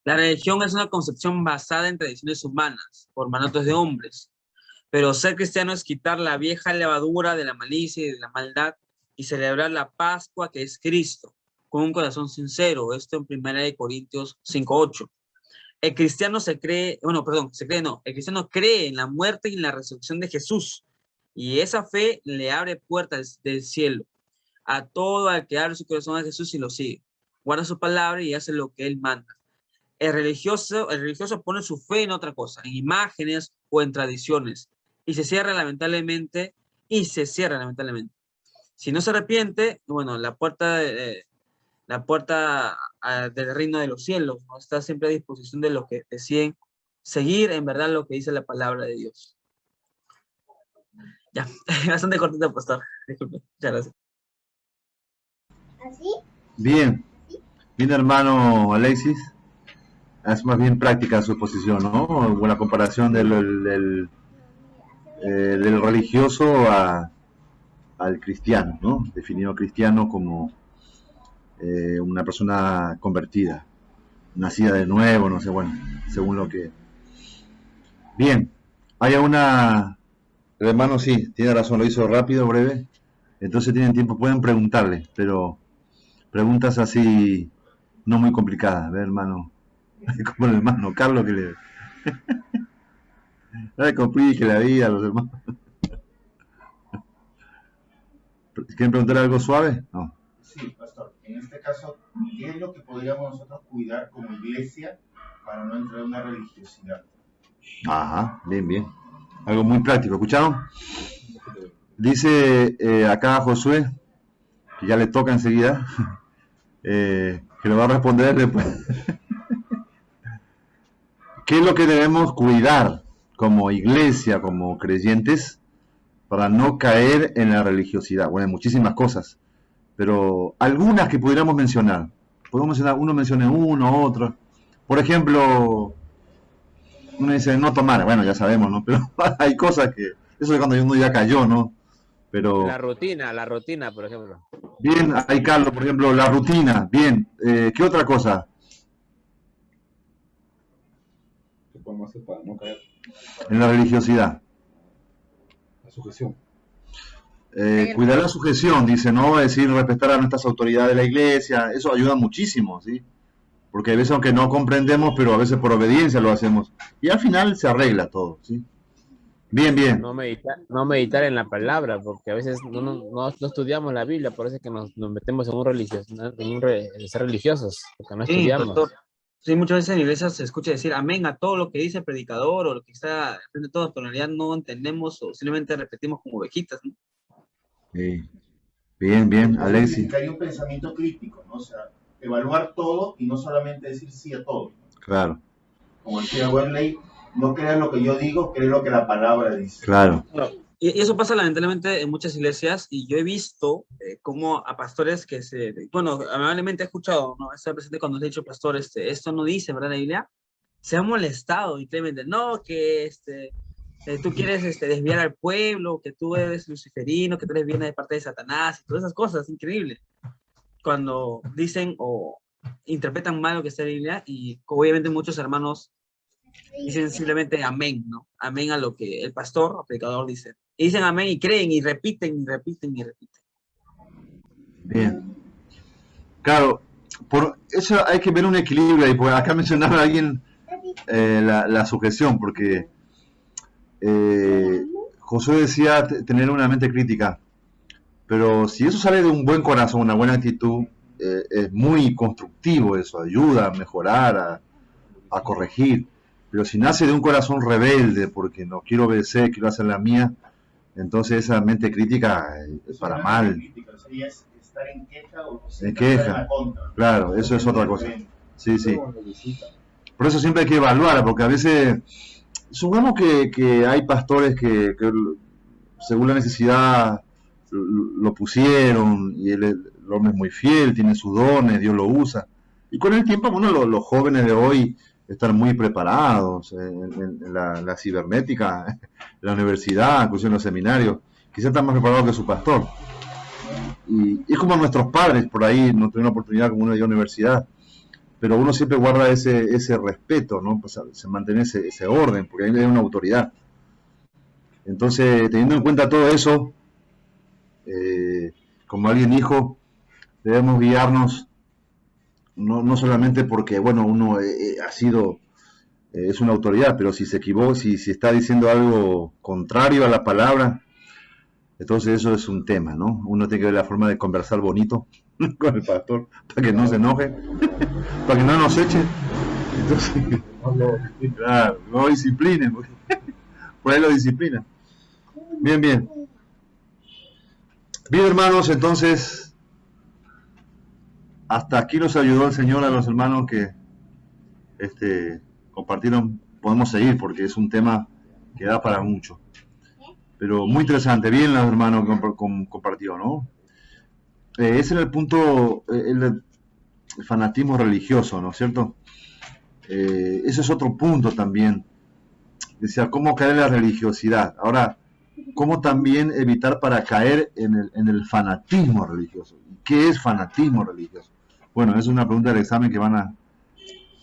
La religión es una concepción basada en tradiciones humanas, por mandatos de hombres. Pero ser cristiano es quitar la vieja levadura de la malicia y de la maldad y celebrar la Pascua que es Cristo, con un corazón sincero. Esto en 1 Corintios 5:8. El cristiano el cristiano cree en la muerte y en la resurrección de Jesús. Y esa fe le abre puertas del cielo a todo el que abre su corazón a Jesús y lo sigue. Guarda su palabra y hace lo que él manda. El religioso pone su fe en otra cosa, en imágenes o en tradiciones, y se cierra lamentablemente. Si no se arrepiente, bueno, la puerta del reino de los cielos, ¿no? Está siempre a disposición de los que deciden seguir en verdad lo que dice la palabra de Dios. Ya, bastante cortito, pastor. Disculpe, muchas gracias. Bien, hermano Alexis. Es más bien práctica su exposición, ¿no? Con la comparación del religioso al cristiano, ¿no? Definido cristiano como una persona convertida, nacida de nuevo, no sé, bueno, según lo que... Bien, hay una... El hermano sí, tiene razón, lo hizo rápido, breve, entonces tienen tiempo, pueden preguntarle, pero preguntas así no muy complicadas, ¿ve, hermano? Como el hermano Carlos que le... No le complique la vida a los hermanos. ¿Quieren preguntar algo suave? No. Sí, pastor. En este caso, ¿qué es lo que podríamos nosotros cuidar como iglesia para no entrar en una religiosidad? Ajá, bien. Algo muy práctico. ¿Escucharon? Dice acá Josué, que ya le toca enseguida, que lo va a responder después. ¿Qué es lo que debemos cuidar como iglesia, como creyentes, para no caer en la religiosidad? Bueno, hay muchísimas cosas, pero algunas que pudiéramos mencionar. Podemos mencionar, uno mencione uno, otro. Por ejemplo, uno dice no tomar, bueno, ya sabemos, ¿no? Pero hay cosas que, eso es cuando uno ya cayó, ¿no? Pero... La rutina, por ejemplo. Bien, ahí Carlos, por ejemplo, la rutina, bien. ¿Qué otra cosa? ¿Qué podemos hacer para no caer? En la religiosidad. La sujeción. Cuidar la sujeción, dice, ¿no? Es decir, respetar a nuestras autoridades de la iglesia, eso ayuda muchísimo, ¿sí? Porque a veces aunque no comprendemos, pero a veces por obediencia lo hacemos. Y al final se arregla todo, ¿sí? Bien. No meditar en la palabra, porque a veces no estudiamos la Biblia, por eso es que nos metemos en ser religiosos, porque no estudiamos. Pastor. Sí, muchas veces en iglesias se escucha decir amén a todo lo que dice el predicador o lo que está frente a todos, pero en realidad no entendemos o simplemente repetimos como ovejitas, ¿no? Sí. Bien, Alexis. Que hay un pensamiento crítico, ¿no? O sea, evaluar todo y no solamente decir sí a todo. Claro. Como decía Wesley, no creas lo que yo digo, cree lo que la palabra dice. Claro. Y eso pasa lamentablemente en muchas iglesias, y yo he visto cómo a pastores que amablemente he escuchado, ¿no? Está presente cuando he dicho, pastor, esto no dice, ¿verdad, la Biblia? Se ha molestado increíblemente, no, que Tú quieres desviar al pueblo, que tú eres luciferino, que tú eres viene de parte de Satanás, y todas esas cosas, increíble. Cuando dicen o interpretan mal lo que está en la Biblia, y obviamente muchos hermanos dicen simplemente amén, ¿no? Amén a lo que el pastor o predicador dice. Y dicen amén y creen y repiten y repiten y repiten. Bien. Claro, por eso hay que ver un equilibrio ahí, porque acá mencionaba alguien la sujeción, porque Josué decía tener una mente crítica, pero si eso sale de un buen corazón, una buena actitud, es muy constructivo eso, ayuda a mejorar, a corregir. Pero si nace de un corazón rebelde, porque no quiero obedecer, quiero hacer la mía, entonces esa mente crítica es para mal. Sería estar en queja o En queja, claro, eso es otra cosa. Sí, sí. Por eso siempre hay que evaluar, porque a veces, supongamos que hay pastores que según la necesidad lo pusieron, y el hombre es muy fiel, tiene sus dones, Dios lo usa. Y con el tiempo, bueno, los jóvenes de hoy están muy preparados en la cibernética, en la universidad, incluso en los seminarios, quizás están más preparados que su pastor. Y es como nuestros padres por ahí no tuvieron oportunidad como uno de la universidad, pero uno siempre guarda ese respeto, ¿no? Pues se mantiene ese orden, porque ahí hay una autoridad. Entonces, teniendo en cuenta todo eso, como alguien dijo, debemos guiarnos no solamente porque, bueno, uno ha sido, es una autoridad, pero si se equivoca, si está diciendo algo contrario a la palabra, entonces eso es un tema, ¿no? Uno tiene que ver la forma de conversar bonito con el pastor, para que no se enoje, para que no nos eche. Entonces, claro, no lo disciplinen, por ahí lo disciplina. Bien, bien. Bien, hermanos, entonces, hasta aquí nos ayudó el Señor a los hermanos que compartieron. Podemos seguir porque es un tema que da para mucho. Pero muy interesante, bien los hermanos compartió, ¿no? Ese era el punto, el fanatismo religioso, ¿no es cierto? Ese es otro punto también. Decía, ¿cómo caer en la religiosidad? Ahora, ¿cómo también evitar para caer en el fanatismo religioso? ¿Qué es fanatismo religioso? Bueno, es una pregunta del examen que van a...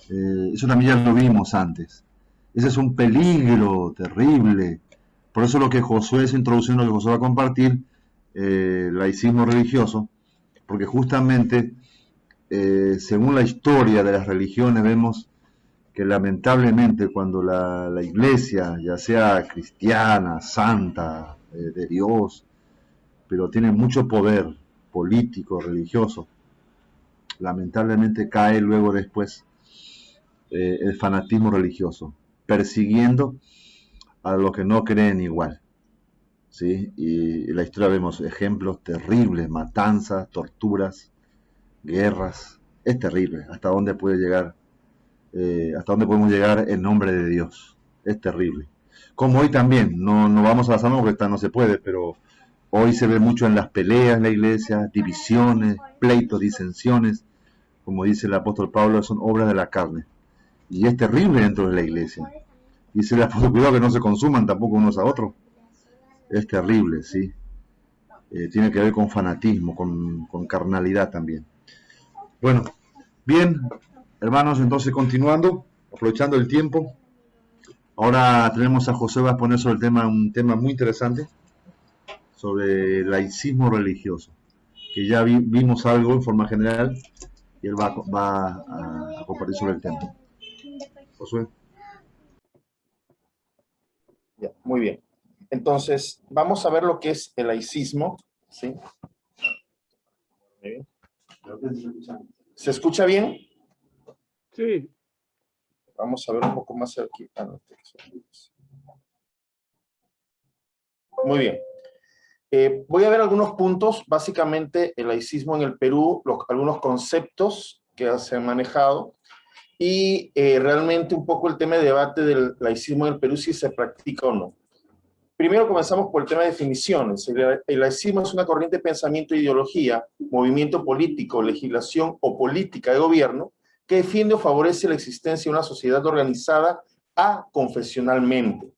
eso también ya lo vimos antes. Ese es un peligro terrible. Por eso lo que Josué, esa introducción, lo que Josué va a compartir, laicismo religioso, porque justamente, según la historia de las religiones, vemos que lamentablemente cuando la iglesia, ya sea cristiana, santa, de Dios, pero tiene mucho poder político, religioso, lamentablemente cae luego después el fanatismo religioso, persiguiendo a los que no creen igual, ¿sí? Y en la historia vemos ejemplos terribles, matanzas, torturas, guerras. Es terrible hasta dónde puede llegar, hasta dónde podemos llegar en nombre de Dios. Es terrible. Como hoy también, no vamos a basarnos porque no se puede, pero hoy se ve mucho en las peleas en la iglesia, divisiones, pleitos, disensiones, como dice el apóstol Pablo, son obras de la carne. Y es terrible dentro de la iglesia. Dice el apóstol, cuidado que no se consuman tampoco unos a otros. Es terrible, ¿sí? Tiene que ver con fanatismo, con carnalidad también. Bueno, bien, hermanos, entonces continuando, aprovechando el tiempo. Ahora tenemos a José, va a poner sobre el tema, un tema muy interesante, sobre laicismo religioso, que ya vimos algo en forma general, y él va a compartir sobre el tema. Josué. Ya, muy bien. Entonces, vamos a ver lo que es el laicismo, ¿sí? Muy bien. ¿Se escucha bien? Sí. Vamos a ver un poco más aquí. Muy bien. Voy a ver algunos puntos, básicamente el laicismo en el Perú, algunos conceptos que se han manejado y realmente un poco el tema de debate del laicismo en el Perú, si se practica o no. Primero comenzamos por el tema de definiciones. El laicismo es una corriente de pensamiento e ideología, movimiento político, legislación o política de gobierno que defiende o favorece la existencia de una sociedad organizada aconfesionalmente.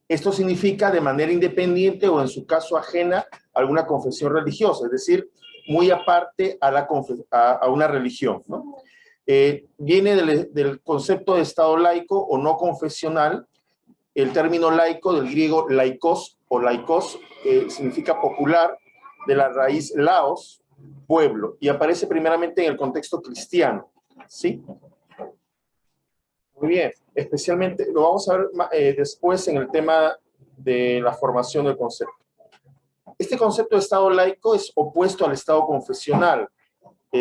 Esto significa de manera independiente o en su caso ajena a alguna confesión religiosa, es decir, muy aparte a una religión, ¿no? Viene del concepto de Estado laico o no confesional. El término laico, del griego laikos o laikos, significa popular, de la raíz laos, pueblo, y aparece primeramente en el contexto cristiano, ¿sí? Muy bien, especialmente, lo vamos a ver después en el tema de la formación del concepto. Este concepto de Estado laico es opuesto al Estado confesional.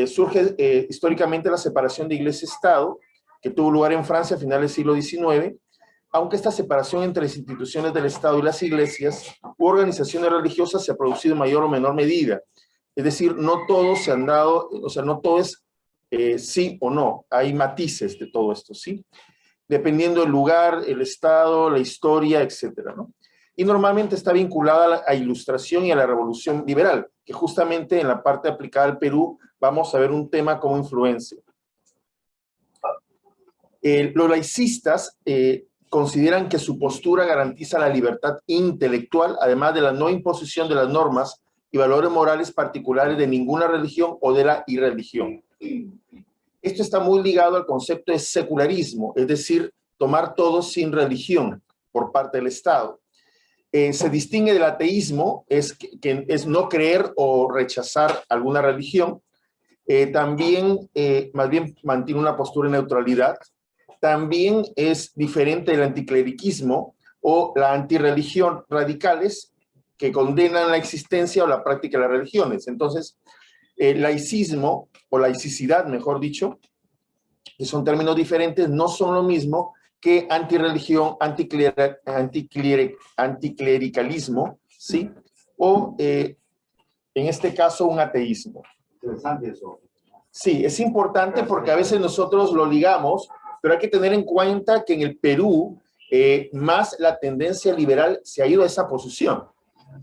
Surge históricamente la separación de Iglesia-Estado, que tuvo lugar en Francia a finales del siglo XIX, aunque esta separación entre las instituciones del Estado y las iglesias u organizaciones religiosas se ha producido en mayor o menor medida. Es decir, no todos se han dado, o sea, no todo es sí o no, hay matices de todo esto, ¿sí? Dependiendo del lugar, el Estado, la historia, etcétera, ¿no? Y normalmente está vinculada a la Ilustración y a la Revolución Liberal, que justamente en la parte aplicada al Perú vamos a ver un tema como influencia. Los laicistas consideran que su postura garantiza la libertad intelectual, además de la no imposición de las normas y valores morales particulares de ninguna religión o de la irreligión. Esto está muy ligado al concepto de secularismo, es decir, tomar todo sin religión por parte del Estado. Se distingue del ateísmo, que es no creer o rechazar alguna religión. También, más bien, mantiene una postura de neutralidad. También es diferente del anticleriquismo o la antirreligión, radicales que condenan la existencia o la práctica de las religiones. Entonces, laicismo o laicidad, mejor dicho, que son términos diferentes, no son lo mismo que antirreligión, anticlericalismo, ¿sí? O, en este caso, un ateísmo. Interesante eso. Sí, es importante porque a veces nosotros lo ligamos, pero hay que tener en cuenta que en el Perú más la tendencia liberal se ha ido a esa posición,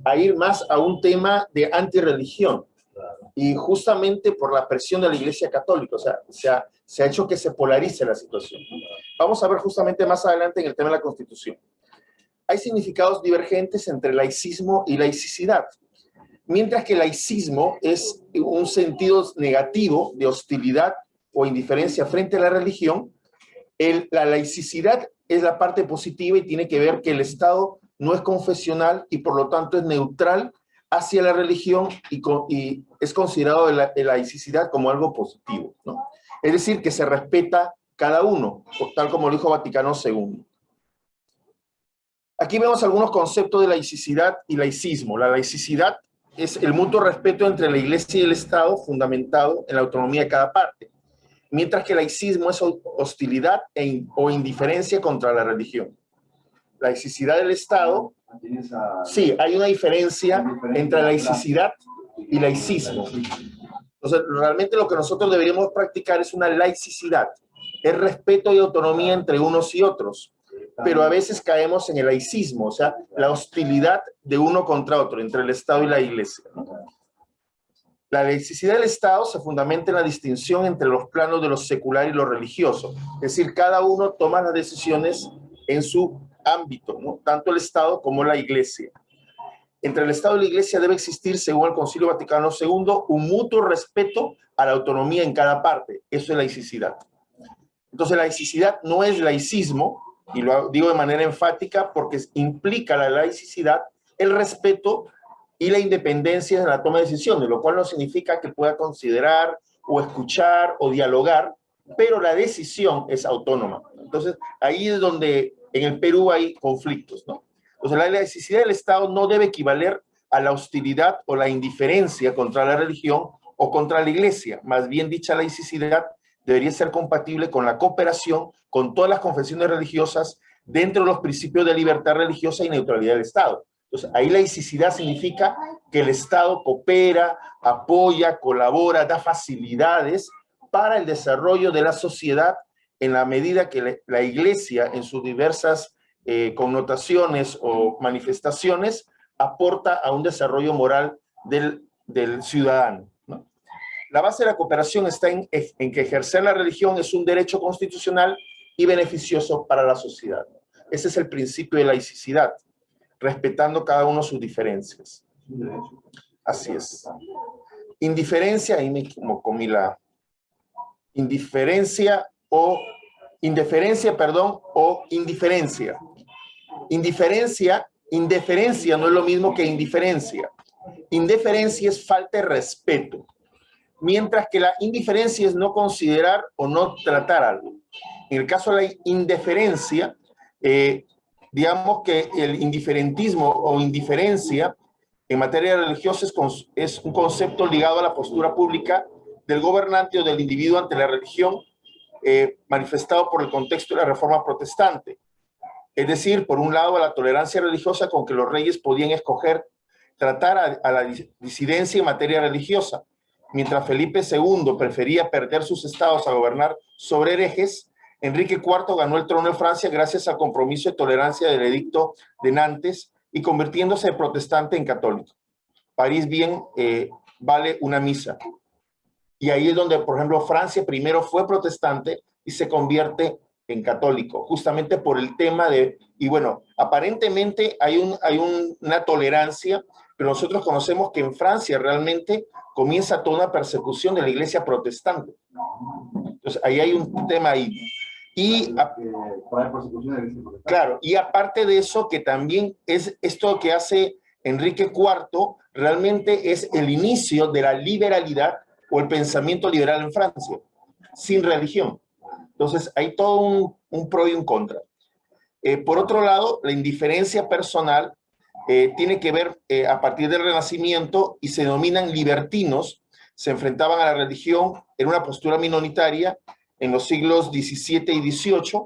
a ir más a un tema de antirreligión. Y justamente por la presión de la Iglesia Católica, o sea, se ha hecho que se polarice la situación. Vamos a ver justamente más adelante en el tema de la Constitución. Hay significados divergentes entre laicismo y laicidad. Mientras que laicismo es un sentido negativo de hostilidad o indiferencia frente a la religión, la laicidad es la parte positiva y tiene que ver que el Estado no es confesional y por lo tanto es neutral hacia la religión y es considerado la laicidad como algo positivo, ¿no? Es decir, que se respeta cada uno, tal como lo dijo Vaticano II. Aquí vemos algunos conceptos de laicidad y laicismo. La laicidad es el mutuo respeto entre la Iglesia y el Estado fundamentado en la autonomía de cada parte, mientras que el laicismo es hostilidad o indiferencia contra la religión. La laicidad del Estado, sí, hay una diferencia entre laicidad y laicismo. Entonces, realmente lo que nosotros deberíamos practicar es una laicidad, es respeto y autonomía entre unos y otros, pero a veces caemos en el laicismo, o sea, la hostilidad de uno contra otro, entre el Estado y la Iglesia, ¿no? La laicidad del Estado se fundamenta en la distinción entre los planos de lo secular y lo religioso, es decir, cada uno toma las decisiones en su ámbito, ¿no? Tanto el Estado como la Iglesia. Entre el Estado y la Iglesia debe existir, según el Concilio Vaticano II, un mutuo respeto a la autonomía en cada parte. Eso es laicidad. Entonces, la laicidad no es laicismo, y lo digo de manera enfática porque implica la laicidad el respeto y la independencia en la toma de decisiones, lo cual no significa que pueda considerar o escuchar o dialogar, pero la decisión es autónoma. Entonces, ahí es donde en el Perú hay conflictos, ¿no? O sea, la laicidad del Estado no debe equivaler a la hostilidad o la indiferencia contra la religión o contra la Iglesia. Más bien, dicha laicidad debería ser compatible con la cooperación con todas las confesiones religiosas dentro de los principios de libertad religiosa y neutralidad del Estado. Entonces, ahí laicidad significa que el Estado coopera, apoya, colabora, da facilidades para el desarrollo de la sociedad en la medida que la Iglesia, en sus diversas connotaciones o manifestaciones, aporta a un desarrollo moral del ciudadano, ¿no? La base de la cooperación está en que ejercer la religión es un derecho constitucional y beneficioso para la sociedad. Ese es el principio de laicidad. respetando cada uno sus diferencias. Así es. Indiferencia, ahí me comí la... Indiferencia o... Indiferencia, perdón, o indiferencia. Indiferencia no es lo mismo que indiferencia. Indiferencia es falta de respeto, mientras que la indiferencia es no considerar o no tratar algo. En el caso de la indiferencia, digamos que el indiferentismo o indiferencia en materia religiosa es un concepto ligado a la postura pública del gobernante o del individuo ante la religión, manifestado por el contexto de la Reforma Protestante. Es decir, por un lado, a la tolerancia religiosa con que los reyes podían escoger tratar a la disidencia en materia religiosa. Mientras Felipe II prefería perder sus estados a gobernar sobre herejes, Enrique IV ganó el trono de Francia gracias al compromiso de tolerancia del edicto de Nantes y convirtiéndose de protestante en católico. París bien vale una misa. Y ahí es donde, por ejemplo, Francia primero fue protestante y se convierte en católico, justamente por el tema de, y bueno, aparentemente hay una tolerancia, pero nosotros conocemos que en Francia realmente comienza toda una persecución de la iglesia protestante. Entonces, ahí hay un tema ahí. Y, claro, y aparte de eso, que también es esto que hace Enrique IV, realmente es el inicio de la liberalidad o el pensamiento liberal en Francia, sin religión. Entonces, hay todo un pro y un contra. Por otro lado, la indiferencia personal tiene que ver a partir del Renacimiento y se denominan libertinos, se enfrentaban a la religión en una postura minoritaria en los siglos XVII y XVIII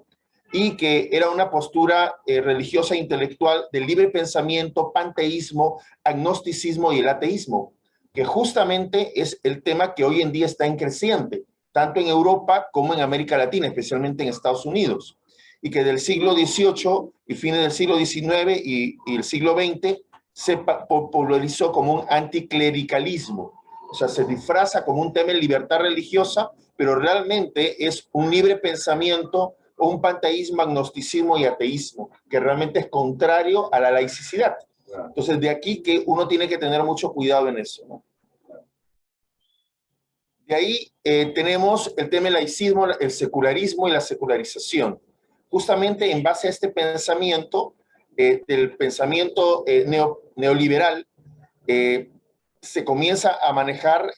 y que era una postura religiosa e intelectual del libre pensamiento, panteísmo, agnosticismo y el ateísmo, que justamente es el tema que hoy en día está en creciente, tanto en Europa como en América Latina, especialmente en Estados Unidos, y que del siglo XVIII y fines del siglo XIX y el siglo XX se popularizó como un anticlericalismo, o sea, se disfraza como un tema de libertad religiosa, pero realmente es un libre pensamiento o un panteísmo, agnosticismo y ateísmo, que realmente es contrario a la laicidad. Entonces, de aquí que uno tiene que tener mucho cuidado en eso, ¿no? De ahí tenemos el tema del laicismo, el secularismo y la secularización. Justamente en base a este pensamiento, del pensamiento neoliberal, se comienza a manejar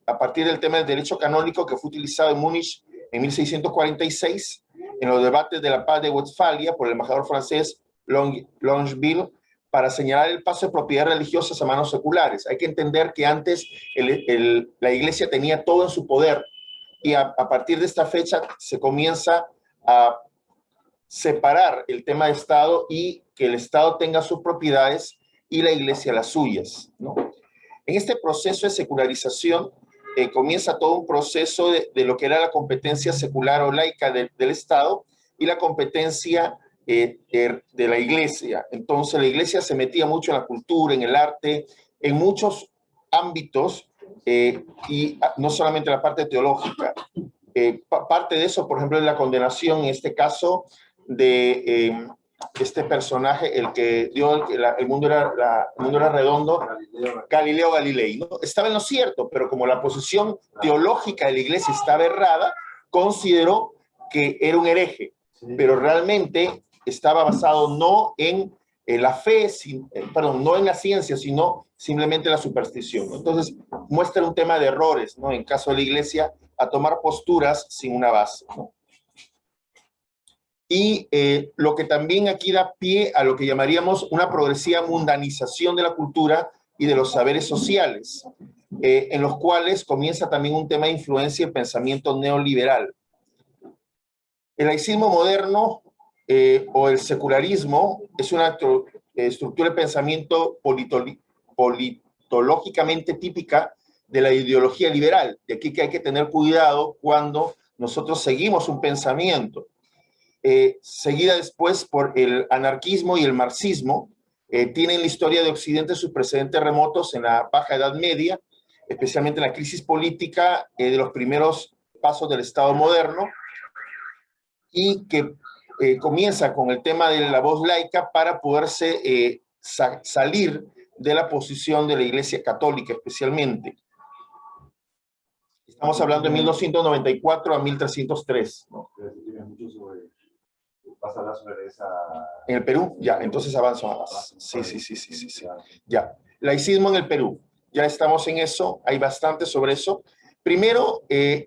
a partir del tema del derecho canónico que fue utilizado en Múnich en 1646, en los debates de la paz de Westfalia por el embajador francés Longeville, para señalar el paso de propiedades religiosas a manos seculares. Hay que entender que antes la iglesia tenía todo en su poder y a partir de esta fecha se comienza a separar el tema de Estado y que el Estado tenga sus propiedades y la iglesia las suyas, ¿no? En este proceso de secularización comienza todo un proceso de lo que era la competencia secular o laica del Estado y la competencia de la iglesia. Entonces la iglesia se metía mucho en la cultura, en el arte, en muchos ámbitos y no solamente la parte teológica. Parte de eso, por ejemplo, es la condenación, en este caso, de este personaje, el que dio el mundo era redondo, Galileo Galilei, ¿no? Estaba en lo cierto, pero como la posición teológica de la iglesia estaba errada, consideró que era un hereje, pero realmente estaba basado no en la fe, no en la ciencia, sino simplemente en la superstición. Entonces, muestra un tema de errores, ¿no? En caso de la iglesia, a tomar posturas sin una base, ¿no? Y lo que también aquí da pie a lo que llamaríamos una progresiva mundanización de la cultura y de los saberes sociales, en los cuales comienza también un tema de influencia y pensamiento neoliberal. El laicismo moderno o el secularismo es una estructura de pensamiento politológicamente típica de la ideología liberal. De aquí que hay que tener cuidado cuando nosotros seguimos un pensamiento. Seguida después por el anarquismo y el marxismo, tienen la historia de Occidente sus precedentes remotos en la Baja Edad Media, especialmente en la crisis política de los primeros pasos del Estado moderno, y que comienza con el tema de la voz laica para poderse salir de la posición de la Iglesia Católica especialmente. Estamos hablando de 1294 a 1303, ¿no? ¿Vas a hablar sobre esa? En el Perú, ya, entonces avanzo más. Sí. Ya, laicismo en el Perú. Ya estamos en eso, hay bastante sobre eso. Primero, el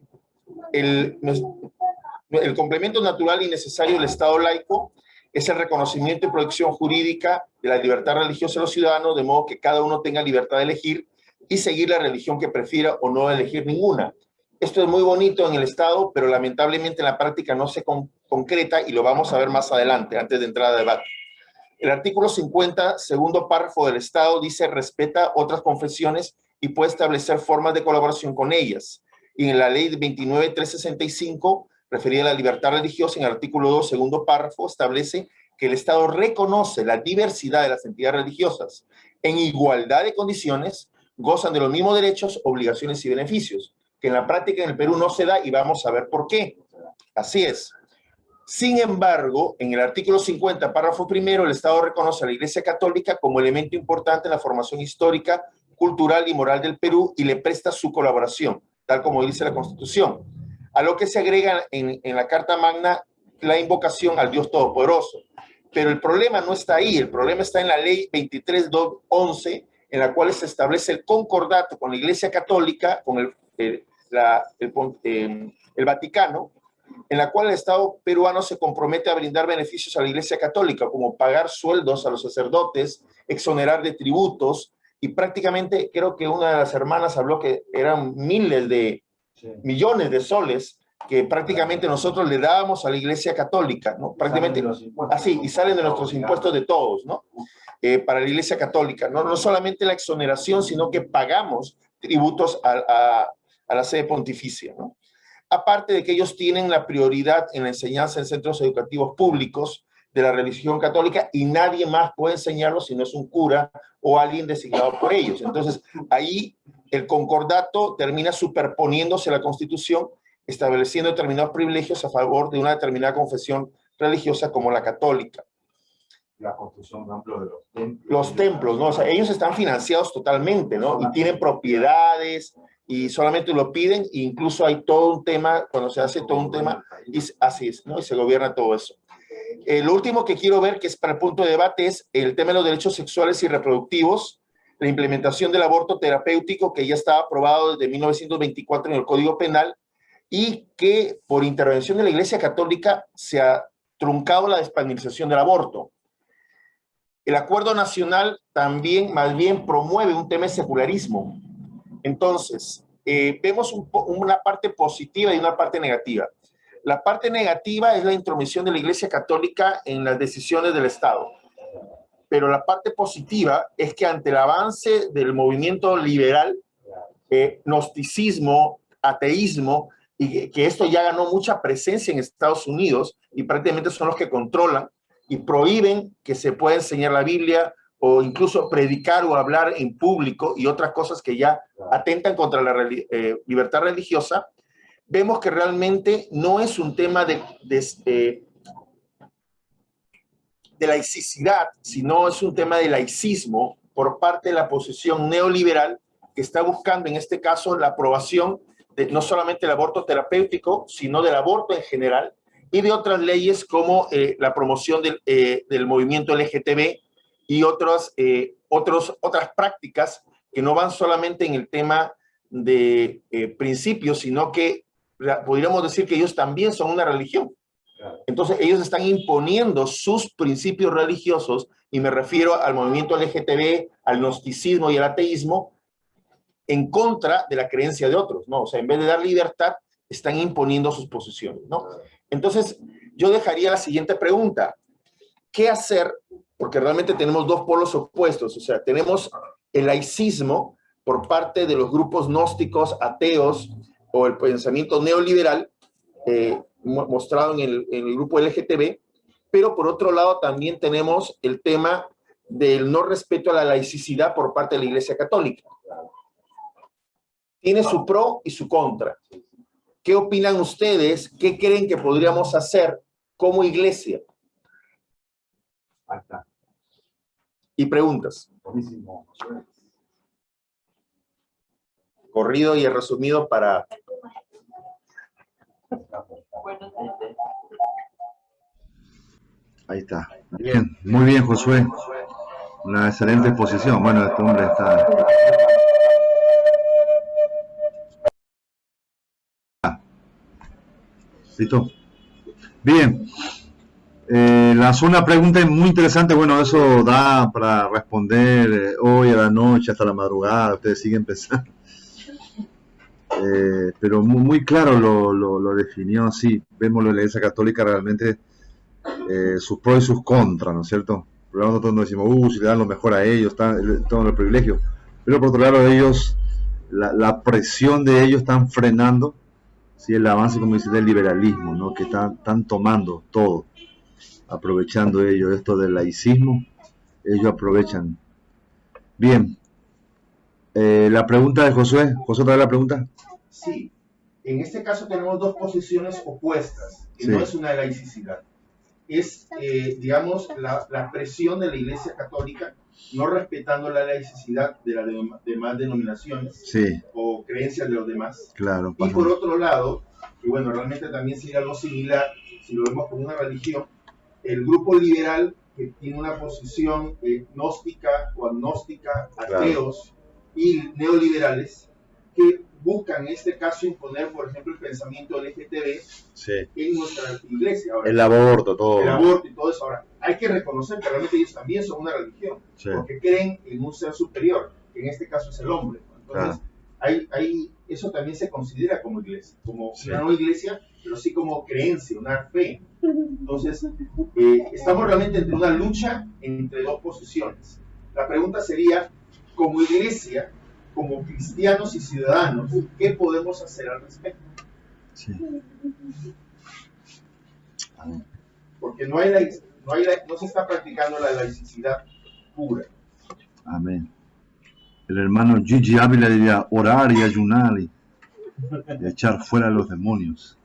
complemento natural y necesario del Estado laico es el reconocimiento y protección jurídica de la libertad religiosa de los ciudadanos, de modo que cada uno tenga libertad de elegir y seguir la religión que prefiera o no elegir ninguna. Esto es muy bonito en el Estado, pero lamentablemente en la práctica no se concreta y lo vamos a ver más adelante, antes de entrar a debate. El artículo 50, segundo párrafo del Estado, dice respeta otras confesiones y puede establecer formas de colaboración con ellas. Y en la ley 29.365, referida a la libertad religiosa, en el artículo 2, segundo párrafo, establece que el Estado reconoce la diversidad de las entidades religiosas. En igualdad de condiciones, gozan de los mismos derechos, obligaciones y beneficios, que en la práctica en el Perú no se da y vamos a ver por qué. Así es. Sin embargo, en el artículo 50, párrafo primero, el Estado reconoce a la Iglesia Católica como elemento importante en la formación histórica, cultural y moral del Perú y le presta su colaboración, tal como dice la Constitución. A lo que se agrega en la Carta Magna la invocación al Dios Todopoderoso. Pero el problema no está ahí, el problema está en la ley 23.2.11, en la cual se establece el concordato con la Iglesia Católica, con el Vaticano, en la cual el Estado peruano se compromete a brindar beneficios a la Iglesia Católica, como pagar sueldos a los sacerdotes, exonerar de tributos, y prácticamente creo que una de las hermanas habló que eran millones de soles que prácticamente nosotros le dábamos a la Iglesia Católica, ¿no? Prácticamente así, y salen de nuestros impuestos de todos, ¿no? Para la Iglesia Católica, no solamente la exoneración, sino que pagamos tributos a la sede pontificia, ¿no? Aparte de que ellos tienen la prioridad en la enseñanza en centros educativos públicos de la religión católica y nadie más puede enseñarlo si no es un cura o alguien designado por ellos. Entonces, ahí el concordato termina superponiéndose a la Constitución, estableciendo determinados privilegios a favor de una determinada confesión religiosa como la católica. La construcción, por ejemplo, de los templos. Los templos, ¿no? O sea, ellos están financiados totalmente, ¿no? Y tienen propiedades y solamente lo piden, e incluso hay todo un tema, cuando se hace todo un tema, y así es, ¿no? Y se gobierna todo eso. Lo último que quiero ver, que es para el punto de debate, es el tema de los derechos sexuales y reproductivos, la implementación del aborto terapéutico, que ya estaba aprobado desde 1924 en el Código Penal, y que por intervención de la Iglesia Católica se ha truncado la despenalización del aborto. El acuerdo nacional también, más bien, promueve un tema de secularismo. Entonces, vemos una parte positiva y una parte negativa. La parte negativa es la intromisión de la Iglesia Católica en las decisiones del Estado. Pero la parte positiva es que ante el avance del movimiento liberal, gnosticismo, ateísmo, y que esto ya ganó mucha presencia en Estados Unidos y prácticamente son los que controlan y prohíben que se pueda enseñar la Biblia o incluso predicar o hablar en público y otras cosas que ya atentan contra la libertad religiosa, vemos que realmente no es un tema de laicidad, sino es un tema de laicismo por parte de la posición neoliberal que está buscando en este caso la aprobación de no solamente el aborto terapéutico, sino del aborto en general y de otras leyes como la promoción del movimiento LGTB y otras prácticas que no van solamente en el tema de principios, sino que podríamos decir que ellos también son una religión. Entonces ellos están imponiendo sus principios religiosos, y me refiero al movimiento LGTB, al gnosticismo y al ateísmo, en contra de la creencia de otros, ¿no? O sea, en vez de dar libertad, están imponiendo sus posiciones, ¿no? Entonces, yo dejaría la siguiente pregunta. ¿Qué hacer? Porque realmente tenemos dos polos opuestos. O sea, tenemos el laicismo por parte de los grupos gnósticos, ateos, o el pensamiento neoliberal, mostrado en el grupo LGTB, pero por otro lado también tenemos el tema del no respeto a la laicidad por parte de la Iglesia Católica. Tiene su pro y su contra. ¿Qué opinan ustedes? ¿Qué creen que podríamos hacer como iglesia. Ahí está. Y preguntas. Buenísimo. Corrido y resumido para... Ahí está. Bien, muy bien, Josué. Una excelente exposición. Bueno, este hombre está... ¿Listo? Bien. Lanzó una pregunta muy interesante. Bueno, eso da para responder hoy a la noche, hasta la madrugada. Ustedes siguen pensando. Pero muy claro lo definió así. Vemos la Iglesia Católica realmente sus pros y sus contras, ¿no es cierto? Pero nosotros decimos, si le dan lo mejor a ellos, todos los privilegios. Pero por otro lado, ellos, la presión de ellos están frenando, ¿sí? El avance, como dice, del liberalismo, ¿no? Que están tomando todo, aprovechando ellos esto del laicismo, ellos aprovechan. Bien. La pregunta de Josué. Josué, ¿trae la pregunta? Sí. En este caso tenemos dos posiciones opuestas, que Sí. no es una laicidad. Es, digamos, la presión de la Iglesia Católica, no respetando la laicidad de las demás denominaciones Sí, o creencias de los demás. claro. Y por otro lado, que bueno, realmente también sería algo similar, si lo vemos como una religión, el grupo liberal que tiene una posición gnóstica o agnóstica, ateos y neoliberales, que buscan en este caso imponer, por ejemplo, el pensamiento LGTB Sí. en nuestra iglesia. Ahora, El aborto, todo. el aborto y todo eso. Ahora, hay que reconocer que realmente ellos también son una religión, Sí. porque creen en un ser superior, que en este caso es el hombre. Entonces, eso también se considera como iglesia, como Sí. una no iglesia, pero sí como creencia, una fe. Entonces, estamos realmente entre una lucha entre dos posiciones. La pregunta sería, como iglesia, como cristianos y ciudadanos, ¿qué podemos hacer al respecto? Sí. Amén. Porque no se está practicando la laicidad pura. Amén. El hermano Gigi Ávila diría orar y ayunar y echar fuera a los demonios.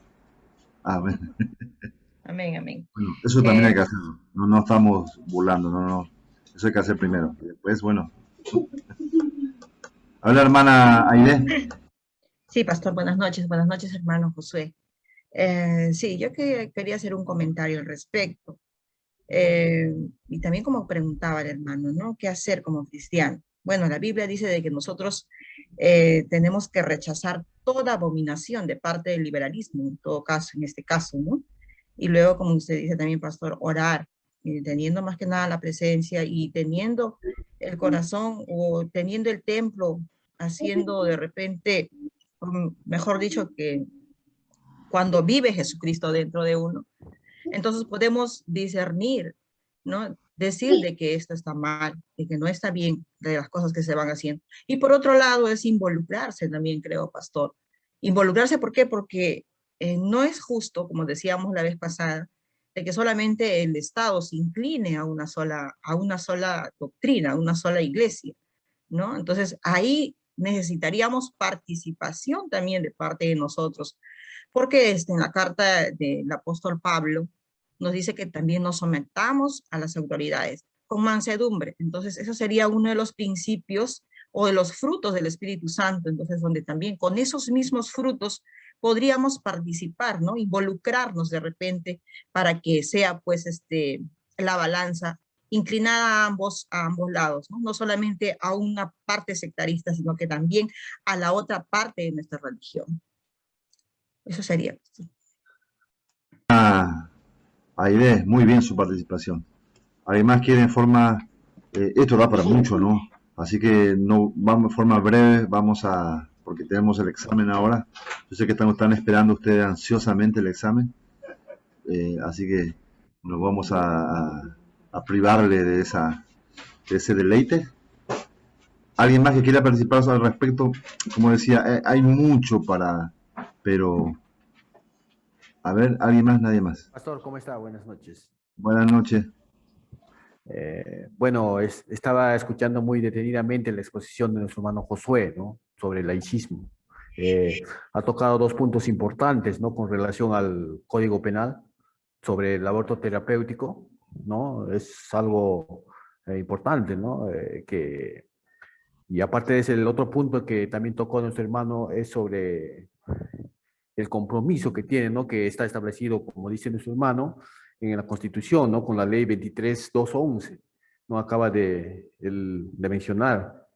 Amén. Amén, amén. Bueno, eso también hay que hacerlo. No estamos burlando, no. Eso hay que hacer primero. Y después, bueno. Habla, hermana Aide. Sí, pastor, buenas noches, hermano Josué. Sí, yo quería hacer un comentario al respecto. Y también como preguntaba el hermano, ¿no? ¿Qué hacer como cristiano? Bueno, la Biblia dice de que nosotros tenemos que rechazar toda abominación de parte del liberalismo, en todo caso, en este caso, ¿no? Y luego, como usted dice también, pastor, orar, teniendo más que nada la presencia y teniendo el corazón o teniendo el templo, haciendo de repente, mejor dicho, que cuando vive Jesucristo dentro de uno, entonces podemos discernir, ¿no? Decir de que esto está mal, de que no está bien, de las cosas que se van haciendo. Y por otro lado es involucrarse también, creo, pastor. Involucrarse, ¿por qué? Porque no es justo, como decíamos la vez pasada, de que solamente el Estado se incline a una sola doctrina, a una sola iglesia, ¿no? Entonces ahí necesitaríamos participación también de parte de nosotros, porque en la carta del apóstol Pablo nos dice que también nos sometamos a las autoridades con mansedumbre. Entonces, eso sería uno de los principios o de los frutos del Espíritu Santo, entonces donde también con esos mismos frutos podríamos participar, ¿no? Involucrarnos de repente para que sea pues la balanza inclinada a ambos lados, ¿no? No solamente a una parte sectarista, sino que también a la otra parte de nuestra religión. Eso sería. Aide, muy bien su participación. Además quiere en forma, esto da para mucho, ¿no? Así que no vamos en forma breve, porque tenemos el examen ahora. Yo sé que están esperando ustedes ansiosamente el examen, así que nos vamos a privarle de ese deleite. ¿Alguien más que quiera participar al respecto? Como decía, hay mucho pero a ver, ¿alguien más? Nadie más. Pastor, ¿cómo está? Buenas noches. Buenas noches. Bueno, estaba escuchando muy detenidamente la exposición de nuestro hermano Josué, ¿no? Sobre el laicismo. Ha tocado dos puntos importantes, ¿no? Con relación al Código Penal, sobre el aborto terapéutico, ¿no? Es algo importante, ¿no? Y aparte de ese, el otro punto que también tocó nuestro hermano es sobre el compromiso que tiene, ¿no? Que está establecido, como dice nuestro hermano, en la Constitución, ¿no? Con la ley 23.211, ¿no? Acaba de mencionar.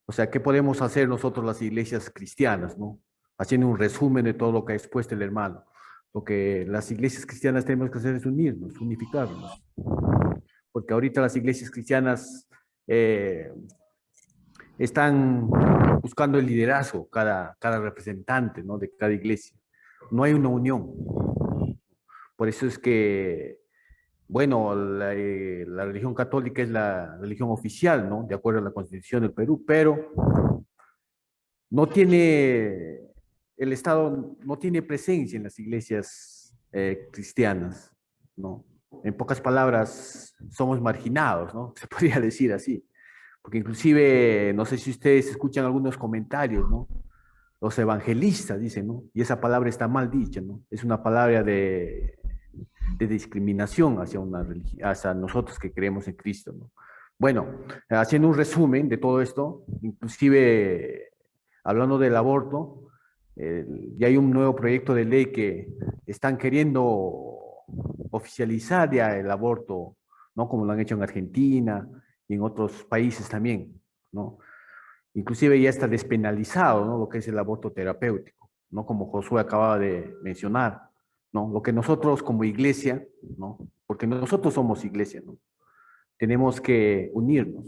O sea, ¿qué podemos hacer nosotros las iglesias cristianas, ¿no? Haciendo un resumen de todo lo que ha expuesto el hermano. Lo que las iglesias cristianas tenemos que hacer es unirnos, unificarnos. Porque ahorita las iglesias cristianas están buscando el liderazgo, cada representante, ¿no? De cada iglesia. No hay una unión. Por eso es que, bueno, la religión católica es la religión oficial, ¿no? De acuerdo a la Constitución del Perú, pero no tiene, el Estado no tiene presencia en las iglesias cristianas, ¿no? En pocas palabras, somos marginados, ¿no? Se podría decir así. Porque inclusive, no sé si ustedes escuchan algunos comentarios, ¿no? Los evangelistas dicen, ¿no? Y esa palabra está mal dicha, ¿no? Es una palabra de discriminación hacia nosotros que creemos en Cristo, ¿no? Bueno, haciendo un resumen de todo esto, inclusive hablando del aborto, ya hay un nuevo proyecto de ley que están queriendo oficializar ya el aborto, ¿no? Como lo han hecho en Argentina y en otros países también, ¿no? Inclusive ya está despenalizado, ¿no? Lo que es el aborto terapéutico, ¿no? Como Josué acababa de mencionar, ¿no? Lo que nosotros como iglesia, ¿no? Porque nosotros somos iglesia, ¿no? Tenemos que unirnos,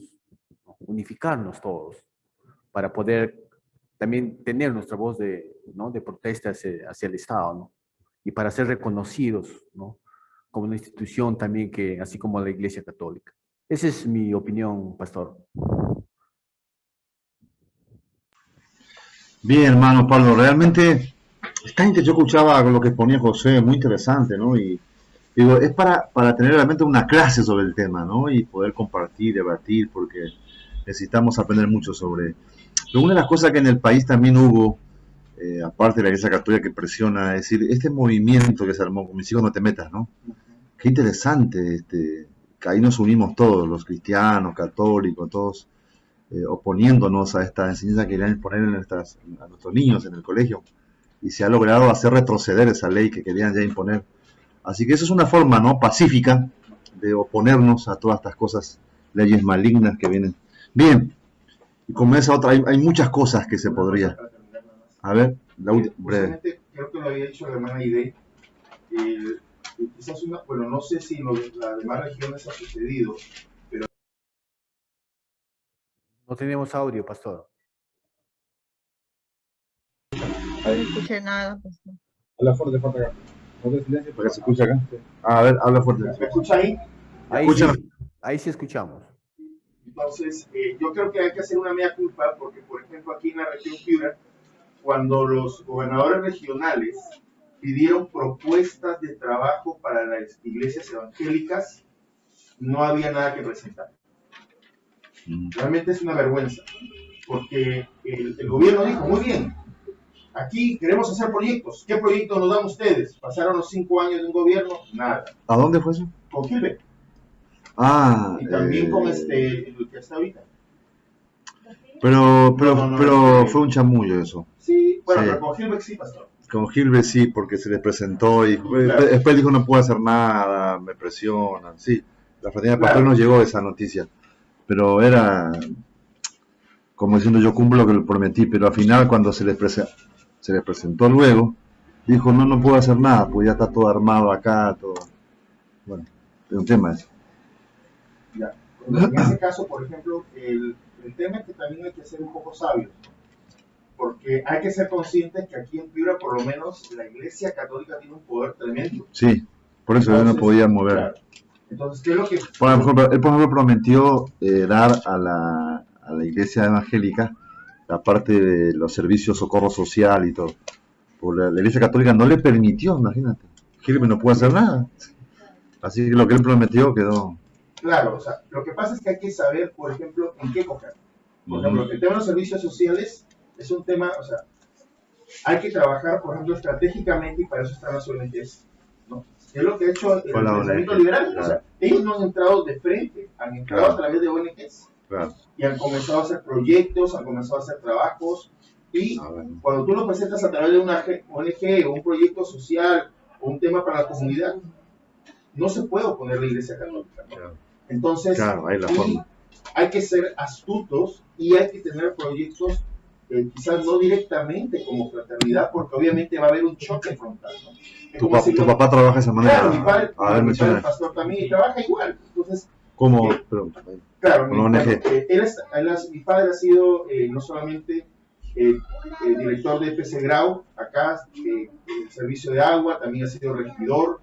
¿no? Unificarnos todos para poder también tener nuestra voz ¿no? de protesta hacia el Estado, ¿no? Y para ser reconocidos, ¿no? Como una institución también que, así como la Iglesia Católica. Esa es mi opinión, pastor. Bien, hermano Pablo, realmente yo escuchaba lo que ponía José, muy interesante, ¿no? Y digo, es para tener realmente una clase sobre el tema, ¿no? Y poder compartir, debatir, porque necesitamos aprender mucho sobre. Pero una de las cosas que en el país también hubo, aparte de la Iglesia Católica que presiona, es decir, este movimiento que se armó, con mis hijos no te metas, ¿no? Qué interesante, que ahí nos unimos todos, los cristianos, católicos, todos oponiéndonos a esta enseñanza que querían poner a nuestros niños en el colegio. Y se ha logrado hacer retroceder esa ley que querían ya imponer. Así que eso es una forma, ¿no? Pacífica de oponernos a todas estas cosas, leyes malignas que vienen. Bien, y como esa otra, hay muchas cosas que se podría. A ver, la última, breve. Creo que lo había dicho la hermana Ide. Quizás bueno, no sé si en las demás regiones ha sucedido, pero... No tenemos audio, pastor. No escuché nada, pastor. Habla fuerte, acá. No te silencio. ¿Para que se escuche acá? A ver, habla fuerte. ¿Me escucha ahí? Ahí sí escuchamos. Entonces, yo creo que hay que hacer una mea culpa porque, por ejemplo, aquí en la región Piura, cuando los gobernadores regionales pidieron propuestas de trabajo para las iglesias evangélicas, no había nada que presentar. Realmente es una vergüenza, porque el gobierno dijo, muy bien, aquí queremos hacer proyectos. ¿Qué proyectos nos dan ustedes? Pasaron los 5 años de un gobierno, nada. ¿A dónde fue eso? Con Gilbert. Y también con el que está ahorita. Pero fue un chamullo eso. Sí, bueno, pero con Gilbert sí, pastor. Con Gilbert sí, porque se les presentó y después dijo no puedo hacer nada, me presionan. Sí, la fraternidad de pastor nos llegó esa noticia. Pero era como diciendo yo cumplo lo que le prometí, pero al final cuando se les presentó luego, dijo no puedo hacer nada, pues ya está todo armado acá, todo. Bueno, es un tema eso. Ya. En ese caso, por ejemplo, el tema es que también hay que ser un poco sabios, porque hay que ser conscientes que aquí en Piura, por lo menos, la Iglesia Católica tiene un poder tremendo. Sí, por eso él no podía mover. Claro. Entonces, ¿qué es lo que...? Por ejemplo, prometió dar a la Iglesia Evangélica la parte de los servicios socorro social y todo. Por la Iglesia Católica no le permitió, imagínate. Gilbert no puede hacer nada. Así que lo que él prometió quedó... Claro, o sea, lo que pasa es que hay que saber, por ejemplo, en qué coger. Por ejemplo, el tema de los servicios sociales es un tema, o sea, hay que trabajar, por ejemplo, estratégicamente, y para eso están las ONGs, ¿no? Es lo que ha hecho el Con la pensamiento ONG, liberal. claro. O sea, ellos no han entrado de frente, han entrado Claro. a través de ONGs Claro. y han comenzado a hacer proyectos, han comenzado a hacer trabajos. Y cuando tú lo presentas a través de una ONG o un proyecto social o un tema para la comunidad, no se puede oponer la Iglesia Católica, ¿no? Claro. Entonces, Claro, ahí la y forma. hay que ser astutos y hay que tener proyectos quizás no directamente como fraternidad, porque obviamente va a haber un choque frontal, ¿no? Es Tu, como si tu yo- papá trabaja de esa manera. Claro, mi padre, A ver, mi menciona. padre pastor también y trabaja igual. Entonces, ¿Cómo? Pero, claro, con la ONG. mi padre ha sido no solamente director de PC Grau, acá, el servicio de agua, también ha sido regidor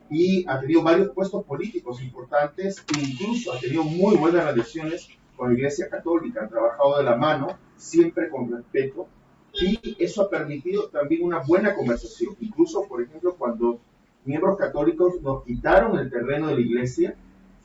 y ha tenido varios puestos políticos importantes e incluso ha tenido muy buenas relaciones con la Iglesia Católica, han trabajado de la mano, siempre con respeto, y eso ha permitido también una buena conversación. Incluso, por ejemplo, cuando miembros católicos nos quitaron el terreno de la iglesia,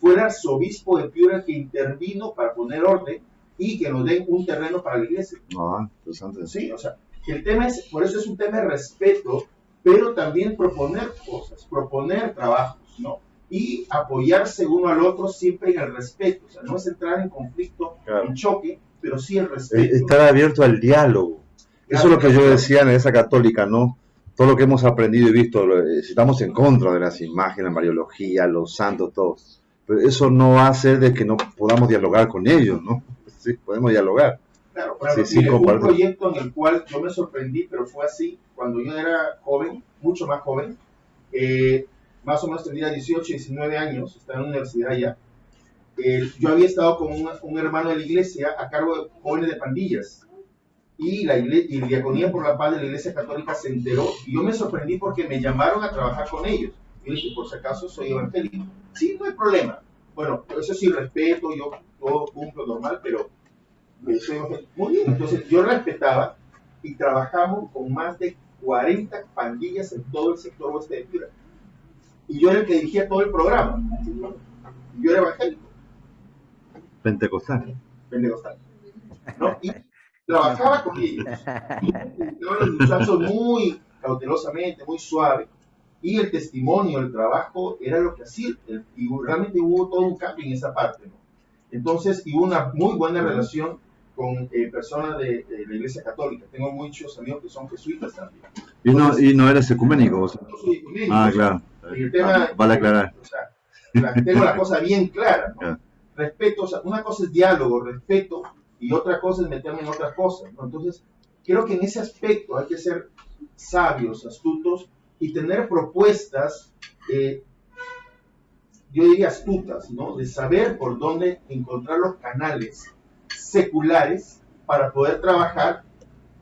fue el arzobispo de Piura el que intervino para poner orden y que nos den un terreno para la iglesia. Ah, interesante. Sí, o sea, el tema es, por eso es un tema de respeto, pero también proponer cosas, proponer trabajos, ¿no? Y apoyarse uno al otro siempre en el respeto, o sea, no es entrar en conflicto, Claro. en choque, pero sí el respeto. Estar abierto al diálogo. Eso es lo que yo decía en la Iglesia Católica, ¿no? Todo lo que hemos aprendido y visto, si estamos en contra de las imágenes, la Mariología, los santos, todo. Pero eso no va a hacer de que no podamos dialogar con ellos, ¿no? Sí, podemos dialogar. Claro, claro. Sí, Mire, un comparto. proyecto en el cual yo me sorprendí, pero fue así, cuando yo era joven, mucho más joven, más o menos tenía 18, 19 años, estaba en la universidad ya. Yo había estado con un hermano de la iglesia a cargo de jóvenes de pandillas. Y la Diaconía por la Paz de la Iglesia Católica se enteró y yo me sorprendí porque me llamaron a trabajar con ellos. Yo dije, por si acaso soy evangélico. Sí, no hay problema. Bueno, eso sí respeto, yo todo cumplo normal, pero soy evangélico. Muy bien, entonces yo respetaba y trabajamos con más de 40 pandillas en todo el sector oeste de Piura. Y yo era el que dirigía todo el programa. Yo era evangélico, Pentecostal. pentecostal, ¿no? Y trabajaba con ellos. Estaban los muchachos muy cautelosamente, muy suave, y el testimonio, el trabajo era lo que hacía, y realmente hubo todo un cambio en esa parte, ¿no? Entonces, y hubo una muy buena relación con personas de la Iglesia Católica. Tengo muchos amigos que son jesuitas también. Y no eres ecuménico. O sea. Yo soy ecuménico, Ah, o sea, claro. y el tema, Vale aclarar. o sea, tengo la cosa bien clara, ¿no? Ya. Respeto, o sea, una cosa es diálogo, respeto, y otra cosa es meterme en otras cosas, ¿no? Entonces, creo que en ese aspecto hay que ser sabios, astutos, y tener propuestas, yo diría astutas, ¿no? De saber por dónde encontrar los canales seculares para poder trabajar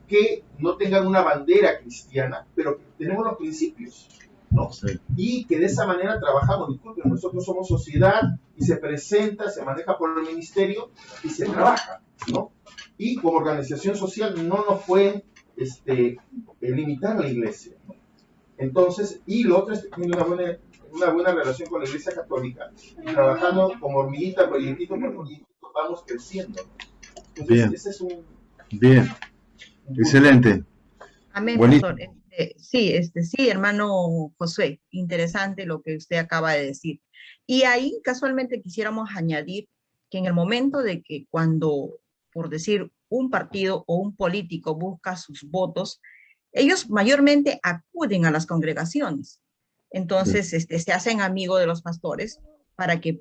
que no tengan una bandera cristiana, pero que tenemos los principios, ¿no? Sí. Y que de esa manera trabajamos. Disculpen, nosotros somos sociedad y se presenta, se maneja por el ministerio y se trabaja, ¿no? Y como organización social no nos pueden limitar a la iglesia, ¿no? Entonces, y lo otro es que tiene una buena relación con la Iglesia Católica, trabajando como hormiguita, proyectito por proyectito, vamos creciendo, ¿no? Entonces, Bien. ese es un... Bien. Excelente. Amén, Buenísimo. pastor. Sí, hermano Josué, interesante lo que usted acaba de decir. Y ahí casualmente quisiéramos añadir que en el momento de que cuando, por decir, un partido o un político busca sus votos, ellos mayormente acuden a las congregaciones. Entonces, se hacen amigos de los pastores para que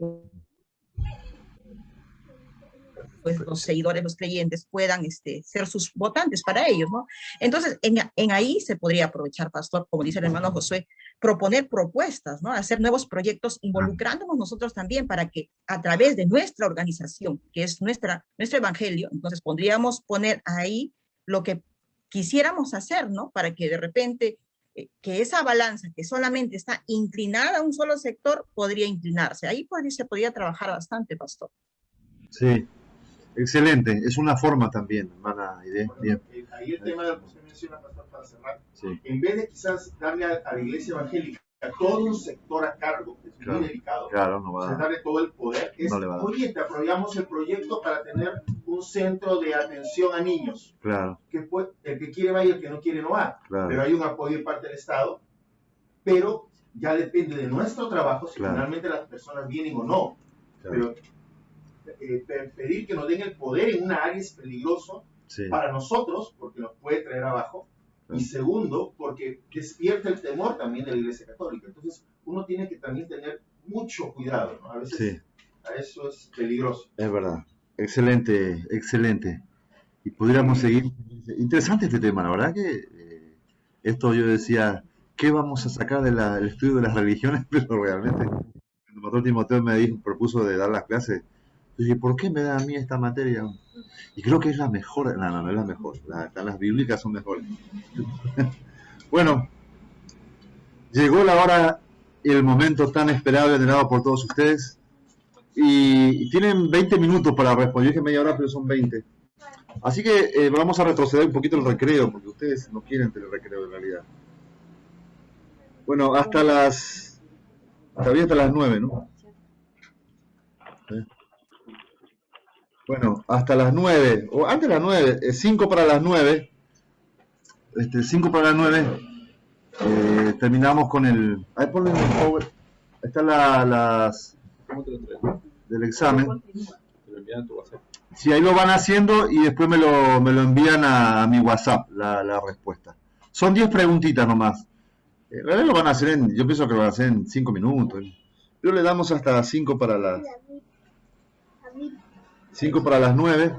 pues, los seguidores, los creyentes puedan ser sus votantes para ellos, ¿no? Entonces, en ahí se podría aprovechar, pastor, como dice el hermano Josué, proponer propuestas, ¿no? Hacer nuevos proyectos involucrándonos nosotros también para que a través de nuestra organización, que es nuestro evangelio, entonces podríamos poner ahí lo que quisiéramos hacer, ¿no? Para que de repente que esa balanza que solamente está inclinada a un solo sector podría inclinarse. Ahí se podría trabajar bastante, pastor. Sí. Excelente. Es una forma también, hermana Aide. Bien. Ahí el tema de lo que usted menciona, pastor, para cerrar, Sí. en vez de quizás darle a la iglesia evangélica todo un sector a cargo, que es Claro. muy delicado, Claro, no va a o sea, dar. darle todo el poder, es, No le va a dar. oye, te apoyamos el proyecto para tener un centro de atención a niños, Claro. que el que quiere va y el que no quiere no va, Claro. pero hay un apoyo de parte del Estado, pero ya depende de nuestro trabajo si Claro. finalmente las personas vienen o no. Claro. Pero pedir que nos den el poder en una área es peligroso Sí. para nosotros porque nos puede traer abajo. Y segundo, porque despierta el temor también de la Iglesia Católica. Entonces, uno tiene que también tener mucho cuidado, ¿no? A veces Sí. a eso es peligroso. Es verdad. Excelente, excelente. Y pudiéramos seguir. Interesante este tema, la verdad que esto yo decía, ¿qué vamos a sacar del estudio de las religiones? Pero realmente, cuando el pastor Timoteo propuso de dar las clases, yo dije, ¿por qué me da a mí esta materia? Y creo que es la mejor. No es la mejor. Las bíblicas son mejores. Bueno, llegó la hora y el momento tan esperado y anhelado por todos ustedes. Y tienen 20 minutos para responder. Yo dije media hora, pero son 20. Así que vamos a retroceder un poquito el recreo, porque ustedes no quieren tener recreo en realidad. Bueno, hasta las 9, ¿no? Bueno, hasta las 9, o antes de las 9, 5 para las 9. 5 para las 9. Terminamos con el... Ahí ponle un power. Ahí están las del examen. Sí, ahí lo van haciendo y después me lo envían a mi WhatsApp, la respuesta. Son 10 preguntitas nomás. En realidad lo van a hacer yo pienso que lo van a hacer en 5 minutos. Pero le damos hasta 5 para las 9.